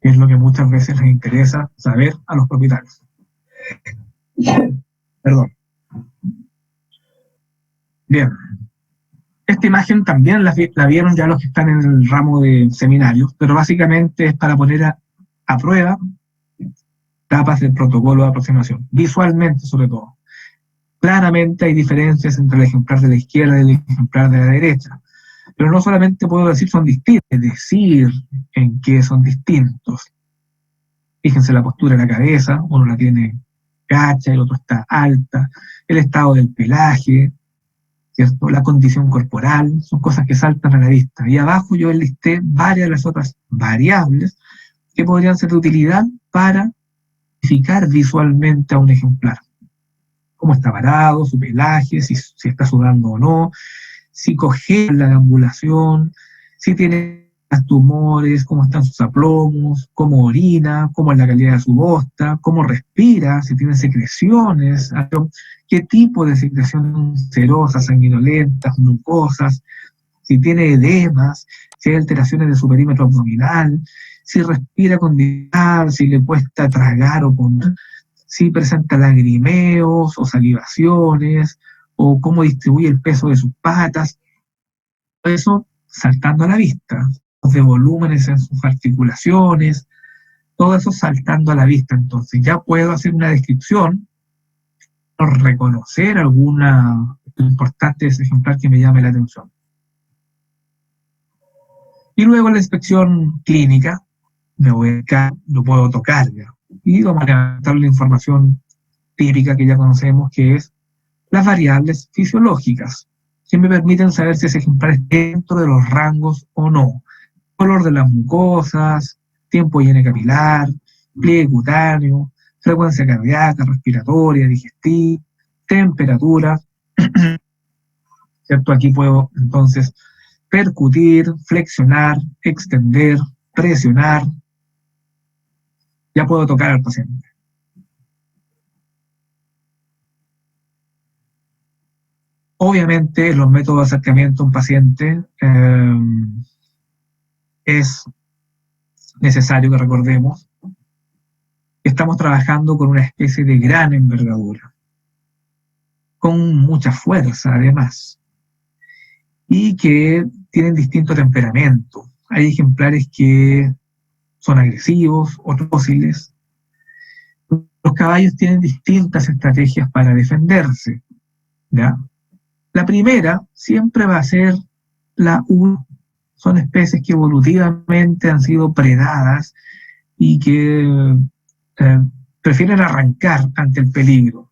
que es lo que muchas veces les interesa saber a los propietarios. Perdón. Bien. Esta imagen también la vieron ya los que están en el ramo de seminarios, pero básicamente es para poner a prueba etapas del protocolo de aproximación, visualmente sobre todo. Claramente hay diferencias entre el ejemplar de la izquierda y el ejemplar de la derecha, pero no solamente puedo decir son distintos, es decir en qué son distintos. Fíjense la postura de la cabeza, uno la tiene gacha, el otro está alta, el estado del pelaje, ¿cierto? La condición corporal, son cosas que saltan a la vista. Y abajo yo enlisté varias de las otras variables que podrían ser de utilidad para identificar visualmente a un ejemplar. Cómo está parado, su pelaje, si está sudando o no, si cojea la deambulación, si tiene tumores, cómo están sus aplomos, cómo orina, cómo es la calidad de su bosta, cómo respira, si tiene secreciones, qué tipo de secreciones serosas, sanguinolentas, mucosas, si tiene edemas, si hay alteraciones de su perímetro abdominal, si respira con dificultad, si le cuesta tragar o comer, si presenta lagrimeos o salivaciones, o cómo distribuye el peso de sus patas. Todo eso saltando a la vista, de volúmenes en sus articulaciones, todo eso saltando a la vista. Entonces ya puedo hacer una descripción, o reconocer alguna importante de ese ejemplar que me llame la atención. Y luego en la inspección clínica, me voy acá, lo puedo tocar ya. Y vamos a levantar la información típica que ya conocemos, que es las variables fisiológicas, que me permiten saber si ese ejemplar está dentro de los rangos o no. Color de las mucosas, tiempo higiene capilar, pliegue cutáneo, frecuencia cardíaca, respiratoria, digestiva, temperatura, ¿cierto? Aquí puedo entonces percutir, flexionar, extender, presionar. Ya puedo tocar al paciente. Obviamente, los métodos de acercamiento a un paciente es necesario que recordemos que estamos trabajando con una especie de gran envergadura, con mucha fuerza además, y que tienen distinto temperamento. Hay ejemplares que son agresivos, otros dóciles. Los caballos tienen distintas estrategias para defenderse, ¿ya? La primera siempre va a ser la U. Son especies que evolutivamente han sido predadas y que prefieren arrancar ante el peligro,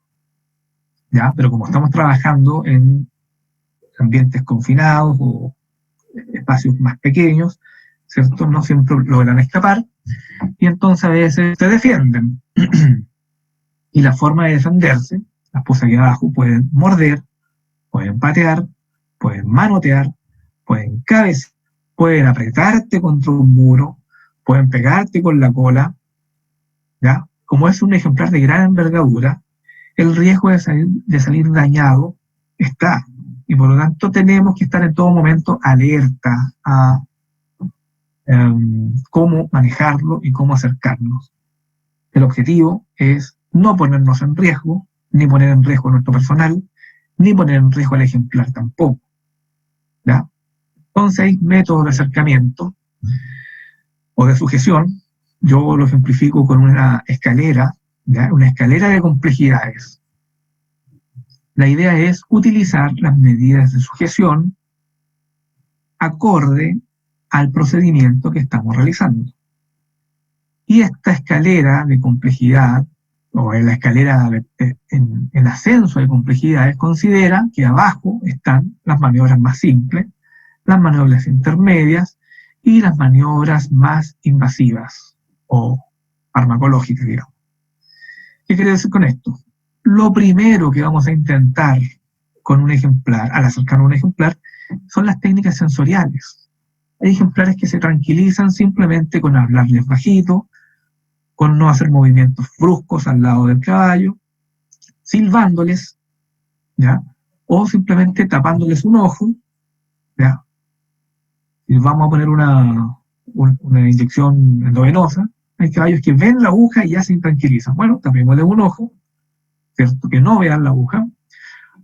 ¿ya? Pero como estamos trabajando en ambientes confinados o espacios más pequeños, ¿cierto? No siempre logran escapar y entonces a veces se defienden. Y la forma de defenderse, las puse aquí abajo, pueden morder, pueden patear, pueden manotear, pueden cabecear, pueden apretarte contra un muro, pueden pegarte con la cola, ¿ya? Como es un ejemplar de gran envergadura, el riesgo de salir dañado está, y por lo tanto tenemos que estar en todo momento alerta a cómo manejarlo y cómo acercarnos. El objetivo es no ponernos en riesgo, ni poner en riesgo a nuestro personal, ni poner en riesgo al ejemplar tampoco, ¿ya? Entonces hay métodos de acercamiento o de sujeción. Yo lo ejemplifico con una escalera, ¿ya? Una escalera de complejidades. La idea es utilizar las medidas de sujeción acorde al procedimiento que estamos realizando. Y esta escalera de complejidad, o en la escalera en ascenso de complejidades, considera que abajo están las maniobras más simples, las maniobras intermedias y las maniobras más invasivas o farmacológicas, digamos. ¿Qué quiere decir con esto? Lo primero que vamos a intentar con un ejemplar, al acercar a un ejemplar, son las técnicas sensoriales. Hay ejemplares que se tranquilizan simplemente con hablarles bajito, con no hacer movimientos bruscos al lado del caballo, silbándoles, ¿ya? O simplemente tapándoles un ojo, ¿ya? Y vamos a poner una inyección endovenosa. Hay caballos que ven la aguja y ya se tranquilizan. Bueno, tapémosle un ojo, ¿cierto? Que no vean la aguja,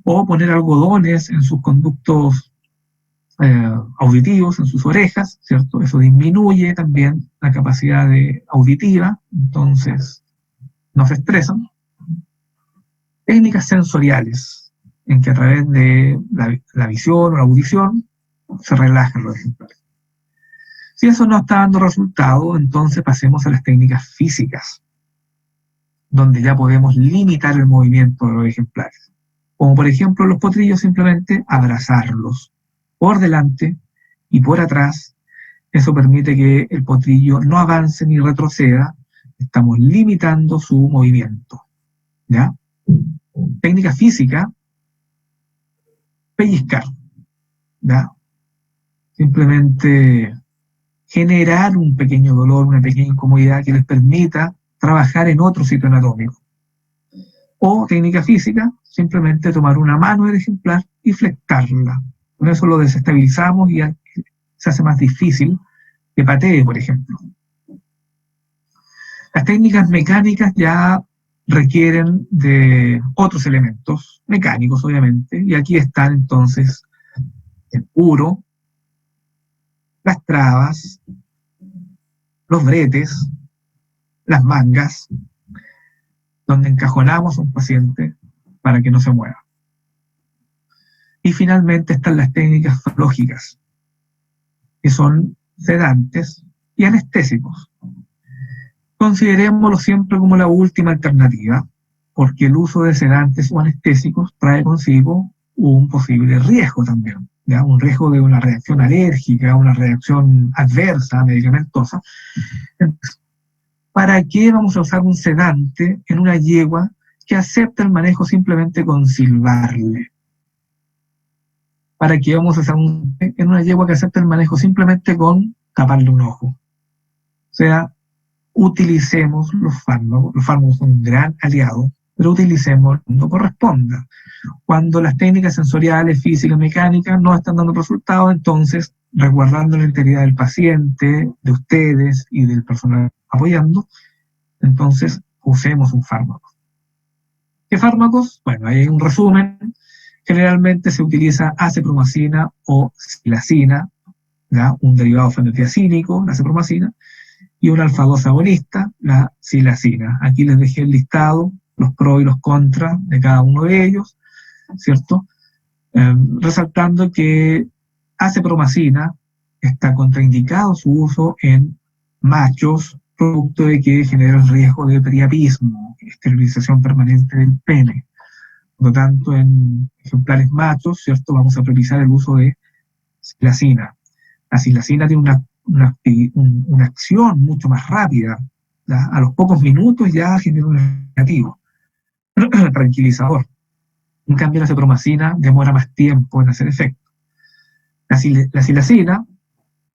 o poner algodones en sus conductos auditivos, en sus orejas, ¿cierto? Eso disminuye también la capacidad auditiva, entonces no se estresan. Técnicas sensoriales, en que a través de la visión o la audición se relajan los ejemplares. Si eso no está dando resultado, entonces pasemos a las técnicas físicas, donde ya podemos limitar el movimiento de los ejemplares. Como por ejemplo los potrillos, simplemente abrazarlos por delante y por atrás. Eso permite que el potrillo no avance ni retroceda. Estamos limitando su movimiento, ¿ya? Técnica física, pellizcar, ¿ya? Simplemente generar un pequeño dolor, una pequeña incomodidad que les permita trabajar en otro sitio anatómico. O técnica física, simplemente tomar una mano del ejemplar y flectarla. Con eso lo desestabilizamos y se hace más difícil que patee, por ejemplo. Las técnicas mecánicas ya requieren de otros elementos mecánicos, obviamente, y aquí están entonces el puro, las trabas, los bretes, las mangas, donde encajonamos a un paciente para que no se mueva. Y finalmente están las técnicas lógicas, que son sedantes y anestésicos. Considerémoslo siempre como la última alternativa, porque el uso de sedantes o anestésicos trae consigo un posible riesgo también, ¿ya? Un riesgo de una reacción alérgica, una reacción adversa, medicamentosa. Entonces, ¿para qué vamos a usar un sedante en una yegua que acepta el manejo simplemente con silbarle? ¿Para qué vamos a usar en una yegua que acepta el manejo simplemente con taparle un ojo? O sea, utilicemos los fármacos son un gran aliado, pero utilicemos cuando corresponda. Cuando las técnicas sensoriales, físicas, mecánicas no están dando resultados, entonces, resguardando la integridad del paciente, de ustedes y del personal apoyando, entonces usemos un fármaco. ¿Qué fármacos? Bueno, hay un resumen. Generalmente se utiliza acepromacina o silacina, ¿ya? Un derivado fenotiazínico, la acepromacina, y un alfa-2 agonista, la silacina. Aquí les dejé el listado, los pros y los contras de cada uno de ellos, ¿cierto? Resaltando que acepromacina está contraindicado su uso en machos, producto de que genera el riesgo de priapismo, esterilización permanente del pene. Por lo tanto, en ejemplares machos, ¿cierto?, vamos a priorizar el uso de silacina. La silacina tiene una acción mucho más rápida, ¿ya? A los pocos minutos ya genera un negativo, tranquilizador. En cambio, la acepromacina demora más tiempo en hacer efecto. La silacina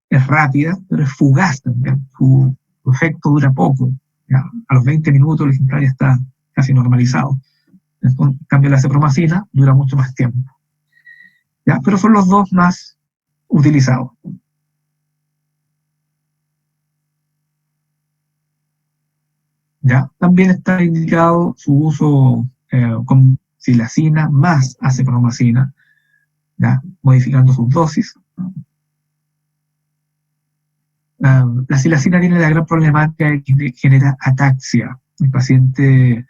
es rápida, pero es fugaz también. Su efecto dura poco. ¿Ya? A los 20 minutos el ejemplar ya está casi normalizado. En cambio, la acepromacina dura mucho más tiempo. ¿Ya? Pero son los dos más utilizados. ¿Ya? También está indicado su uso con silacina más acepromacina, ¿ya? Modificando sus dosis. La silacina tiene la gran problemática de que genera ataxia. El paciente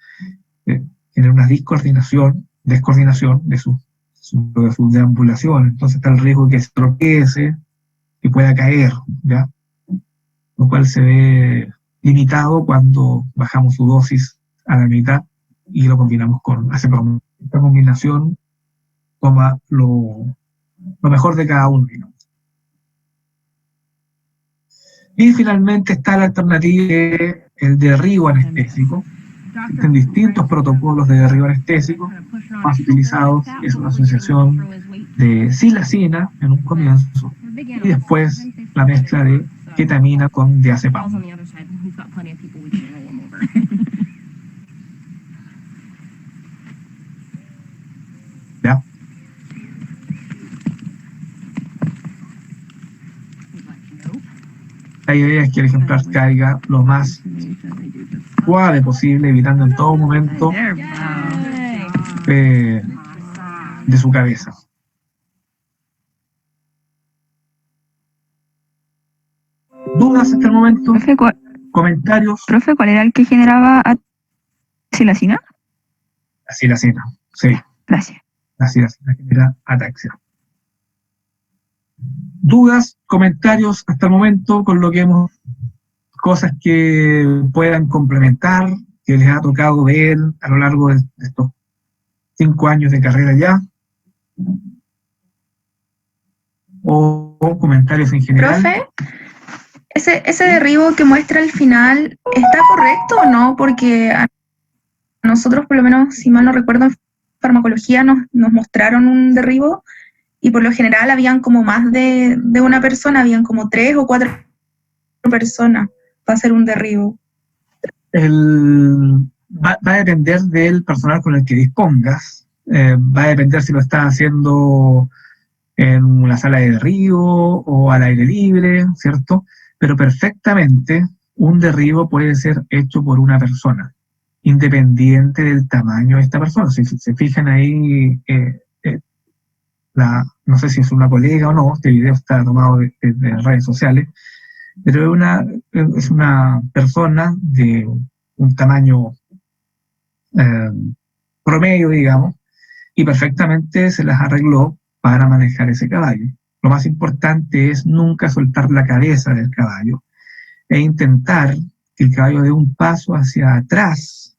genera una descoordinación de su deambulación, entonces está el riesgo de que se tropiece, que pueda caer, ¿ya? Lo cual se ve limitado cuando bajamos su dosis a la mitad y lo combinamos con acepromacina. Esta combinación toma lo mejor de cada uno, ¿no? Y finalmente está la alternativa del derribo anestésico. Existen distintos protocolos de derribo anestésico. Más utilizados es una asociación de silacina en un comienzo y después la mezcla de ketamina con diazepam. ¿Ya? La idea es que el ejemplar caiga lo más suave posible, evitando en todo momento de su cabeza. ¿Dudas hasta el momento? ¿Comentarios? Profe, ¿cuál era el que generaba silacina? La silacina, sí. Gracias. La silacina genera ataxia. ¿Dudas, comentarios hasta el momento con lo que hemos, cosas que puedan complementar, que les ha tocado ver a lo largo de estos 5 años de carrera ya? ¿O comentarios en general? Profe, ese derribo que muestra al final, ¿está correcto o no? Porque a nosotros, por lo menos, si mal no recuerdo, en farmacología nos mostraron un derribo y por lo general habían como más de una persona, habían como 3 o 4 persona va a ser un derribo? Va a depender del personal con el que dispongas, va a depender si lo estás haciendo en una sala de derribo o al aire libre, ¿cierto? Pero perfectamente un derribo puede ser hecho por una persona, independiente del tamaño de esta persona. Si se fijan ahí, no sé si es una colega o no, este video está tomado de redes sociales, pero es una persona de un tamaño promedio, digamos, y perfectamente se las arregló para manejar ese caballo. Lo más importante es nunca soltar la cabeza del caballo e intentar que el caballo dé un paso hacia atrás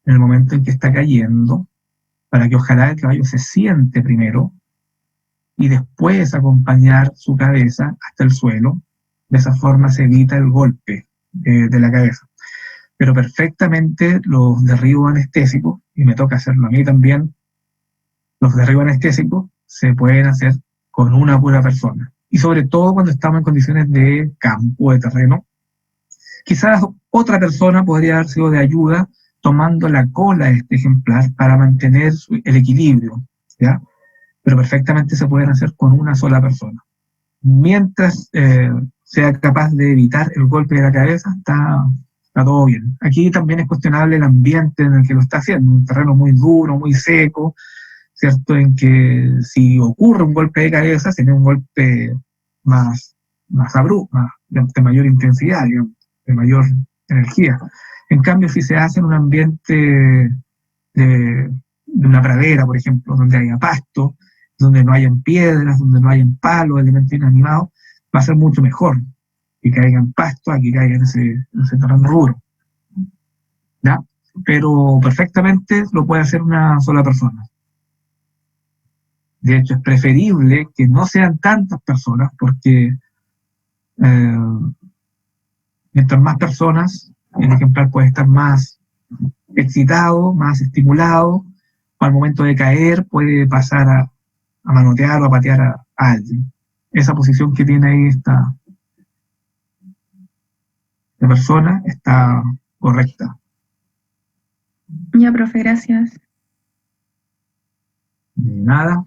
en el momento en que está cayendo, para que ojalá el caballo se siente primero y después acompañar su cabeza hasta el suelo. De esa forma se evita el golpe de la cabeza. Pero perfectamente los derribos anestésicos, y me toca hacerlo a mí también, los derribos anestésicos se pueden hacer con una pura persona. Y sobre todo cuando estamos en condiciones de campo, de terreno. Quizás otra persona podría haber sido de ayuda tomando la cola de este ejemplar para mantener el equilibrio, ¿ya? Pero perfectamente se pueden hacer con una sola persona. Mientras sea capaz de evitar el golpe de la cabeza, está todo bien. Aquí también es cuestionable el ambiente en el que lo está haciendo, un terreno muy duro, muy seco, ¿cierto? En que si ocurre un golpe de cabeza, sería un golpe más abrupto, de mayor intensidad, digamos, de mayor energía. En cambio, si se hace en un ambiente de una pradera, por ejemplo, donde haya pasto, donde no hayan piedras, donde no hayan palos, elementos inanimados, va a ser mucho mejor que caigan pasto a que caigan en ese terreno duro. ¿Ya? Pero perfectamente lo puede hacer una sola persona. De hecho, es preferible que no sean tantas personas, porque mientras más personas, el ejemplar puede estar más excitado, más estimulado, al momento de caer puede pasar a manotear o a patear a alguien. Esa posición que tiene ahí esta persona está correcta. Ya, profe, gracias. De nada.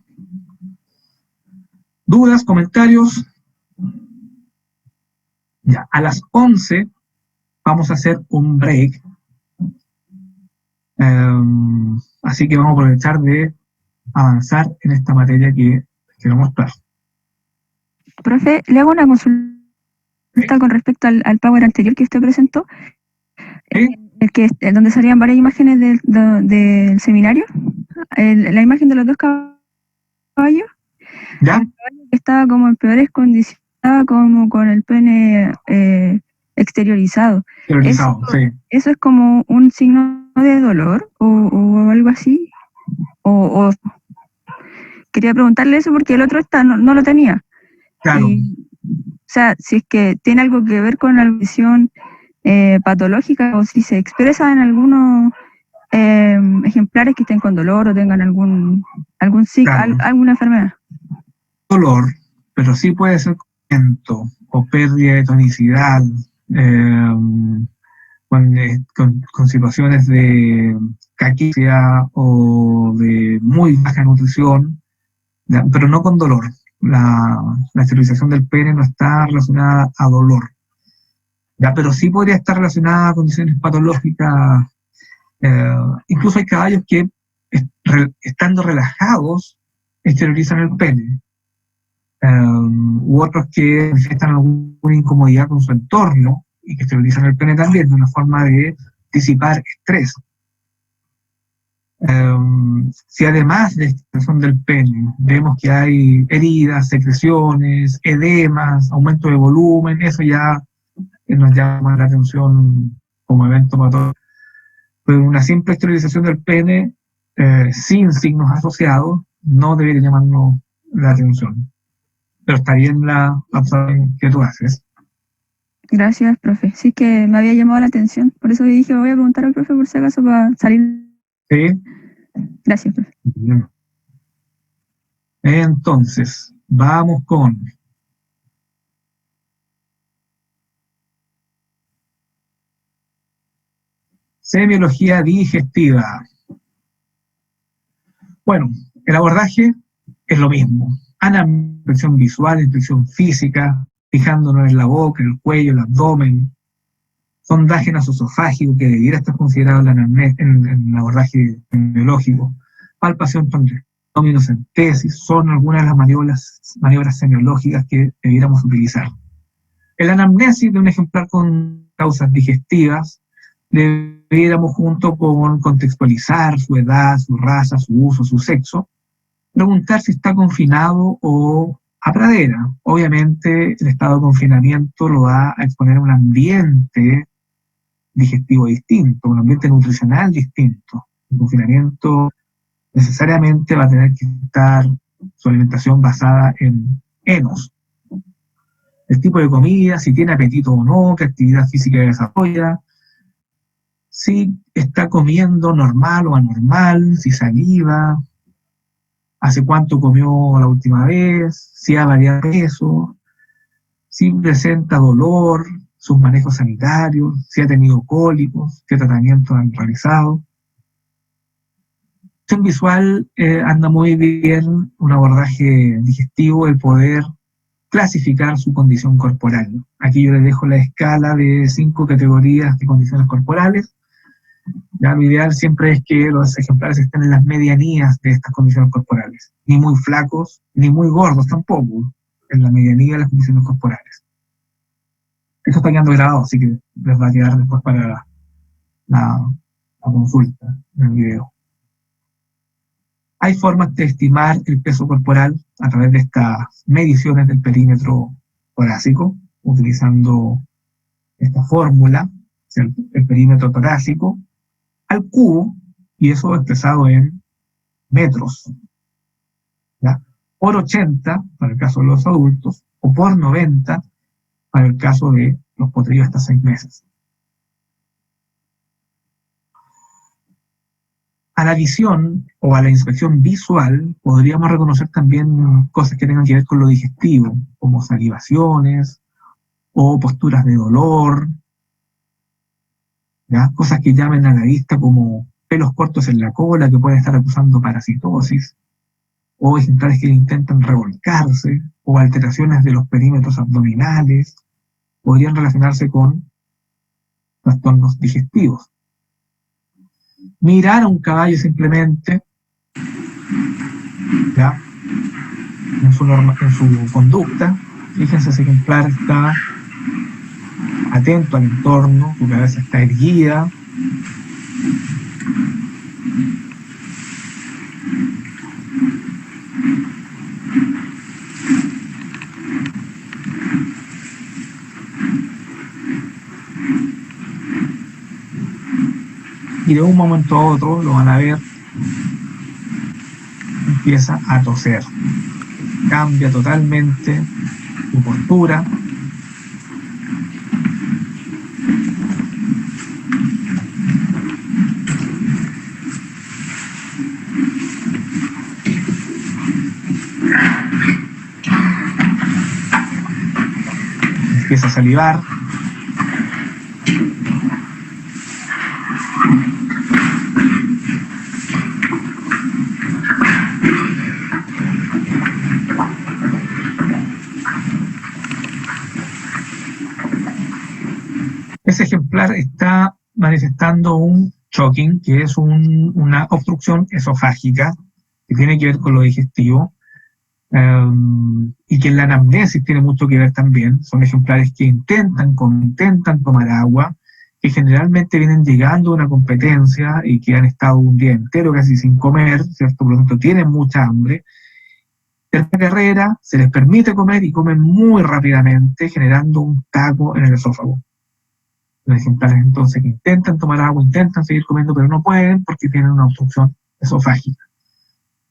¿Dudas, comentarios? Ya, a las 11 vamos a hacer un break. Así que vamos a aprovechar de avanzar en esta materia que quiero mostrar. Profe, le hago una consulta con respecto al Power anterior que usted presentó, ¿Sí? Donde salían varias imágenes del seminario, la imagen de los dos caballos. ¿Ya? El caballo que estaba como en peores condiciones, estaba como con el pene exteriorizado. Priorizado, sí. ¿Eso es como un signo de dolor o algo así? O quería preguntarle eso porque el otro no lo tenía. Claro. O sea, si es que tiene algo que ver con la visión patológica o si se expresa en algunos ejemplares que estén con dolor o tengan Claro. alguna enfermedad. Dolor, pero sí puede ser lento o pérdida de tonicidad, con situaciones de caquicia o de muy baja nutrición, ¿ya? Pero no con dolor. La esterilización del pene no está relacionada a dolor, ¿ya? Pero sí podría estar relacionada a condiciones patológicas. Incluso hay caballos que, estando relajados, esterilizan el pene. U otros que manifiestan alguna incomodidad con su entorno y que esterilizan el pene también, de una forma de disipar estrés. Si además de extensión del pene vemos que hay heridas, secreciones, edemas, aumento de volumen, eso ya nos llama la atención como evento patológico. Pero una simple esterilización del pene sin signos asociados no debería llamarnos la atención. Pero está bien la observación que tú haces. Gracias, profe. Sí que me había llamado la atención. Por eso dije, voy a preguntar al profe por si acaso para salir. Sí. Gracias, profe. Bien. Entonces, vamos con Semiología digestiva. Bueno, el abordaje es lo mismo. Inspección visual, inspección física, fijándonos en la boca, el cuello, el abdomen. Sondaje nasosofágico que debiera estar considerado en el abordaje semiológico. Palpación abdominocentesis son algunas de las maniobras semiológicas que debiéramos utilizar. El anamnesis de un ejemplar con causas digestivas debiéramos, junto con contextualizar su edad, su raza, su uso, su sexo, preguntar si está confinado o a pradera. Obviamente el estado de confinamiento lo va a exponer a un ambiente digestivo distinto, un ambiente nutricional distinto. El confinamiento necesariamente va a tener que estar su alimentación basada en enos. El tipo de comida, si tiene apetito o no, qué actividad física desarrolla, si está comiendo normal o anormal, si saliva, hace cuánto comió la última vez, si ha variado peso, si presenta dolor, sus manejos sanitarios, si ha tenido cólicos, qué tratamientos han realizado. En visual anda muy bien un abordaje digestivo, el poder clasificar su condición corporal. Aquí yo les dejo la escala de 5 categorías de condiciones corporales. Ya lo ideal siempre es que los ejemplares estén en las medianías de estas condiciones corporales. Ni muy flacos, ni muy gordos tampoco, en la medianía de las condiciones corporales. Esto está quedando grabado, así que les va a quedar después para la consulta en el video. Hay formas de estimar el peso corporal a través de estas mediciones del perímetro torácico, utilizando esta fórmula, el perímetro torácico, al cubo, y eso expresado en metros, ¿ya? Por 80 para el caso de los adultos, o por 90 para el caso de los potrillos hasta 6 meses. A la visión o a la inspección visual podríamos reconocer también cosas que tengan que ver con lo digestivo, como salivaciones o posturas de dolor, ¿ya? Cosas que llamen a la vista como pelos cortos en la cola que pueden estar acusando parasitosis, o ejemplares que intentan revolcarse, o alteraciones de los perímetros abdominales, podrían relacionarse con trastornos digestivos. Mirar a un caballo simplemente, ¿ya? En su conducta, fíjense, ese ejemplar está atento al entorno, su cabeza está erguida, y de un momento a otro, lo van a ver, empieza a toser. Cambia totalmente su postura. Empieza a salivar. Ese ejemplar está manifestando un choking, que es una obstrucción esofágica, que tiene que ver con lo digestivo, y que en la anamnesis tiene mucho que ver también. Son ejemplares que intentan tomar agua, que generalmente vienen llegando a una competencia y que han estado un día entero casi sin comer, ¿cierto? Por lo tanto tienen mucha hambre. En la carrera se les permite comer y comen muy rápidamente, generando un taco en el esófago. Los ejemplares entonces que intentan tomar agua, intentan seguir comiendo, pero no pueden porque tienen una obstrucción esofágica,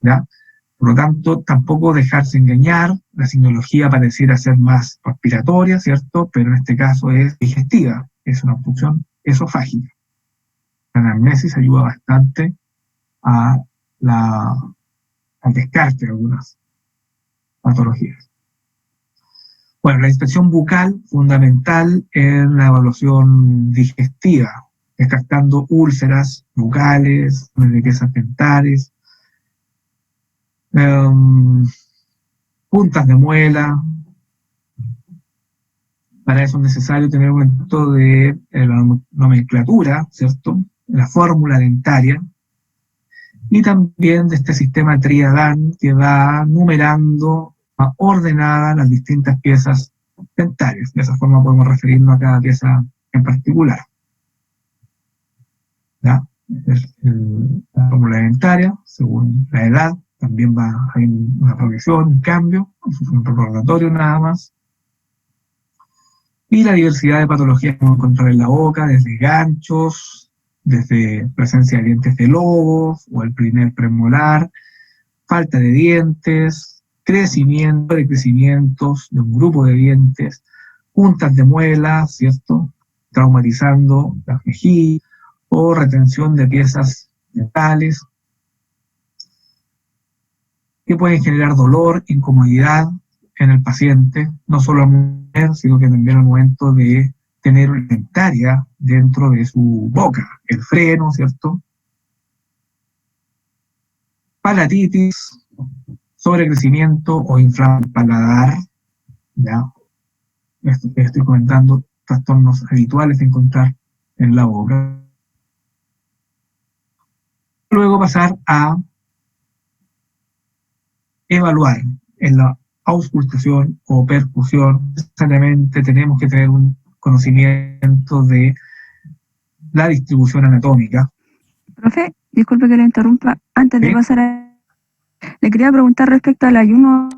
¿ya? Por lo tanto, tampoco dejarse engañar, la sinología pareciera ser más respiratoria, ¿cierto? Pero en este caso es digestiva, es una obstrucción esofágica. La anamnesis ayuda bastante al descarte de algunas patologías. Bueno, la inspección bucal, fundamental en la evaluación digestiva. descartando úlceras bucales, de piezas dentales, puntas de muela. Para eso es necesario tener un momento de la nomenclatura, ¿cierto? La fórmula dentaria, y también de este sistema Triadan que va numerando, va ordenada las distintas piezas dentarias. De esa forma podemos referirnos a cada pieza en particular. ¿Ya? Es la fórmula dentaria, según la edad, también va a haber una progresión, un cambio, un recordatorio nada más. Y la diversidad de patologías que podemos encontrar en la boca, desde ganchos, desde presencia de dientes de lobo o el primer premolar, falta de dientes, decrecimientos de un grupo de dientes, puntas de muela, ¿cierto? Traumatizando la mejilla o retención de piezas dentales que pueden generar dolor, incomodidad en el paciente, no solo al momento, sino que también al momento de tener una dentaria dentro de su boca, el freno, ¿cierto? Palatitis, sobrecrecimiento o inflamación del paladar, ¿ya? Estoy comentando trastornos habituales de encontrar en la boca. Luego pasar a evaluar en la auscultación o percusión. Necesariamente tenemos que tener un conocimiento de la distribución anatómica. Profe, disculpe que le interrumpa. Antes de pasar a... Le quería preguntar respecto al ayuno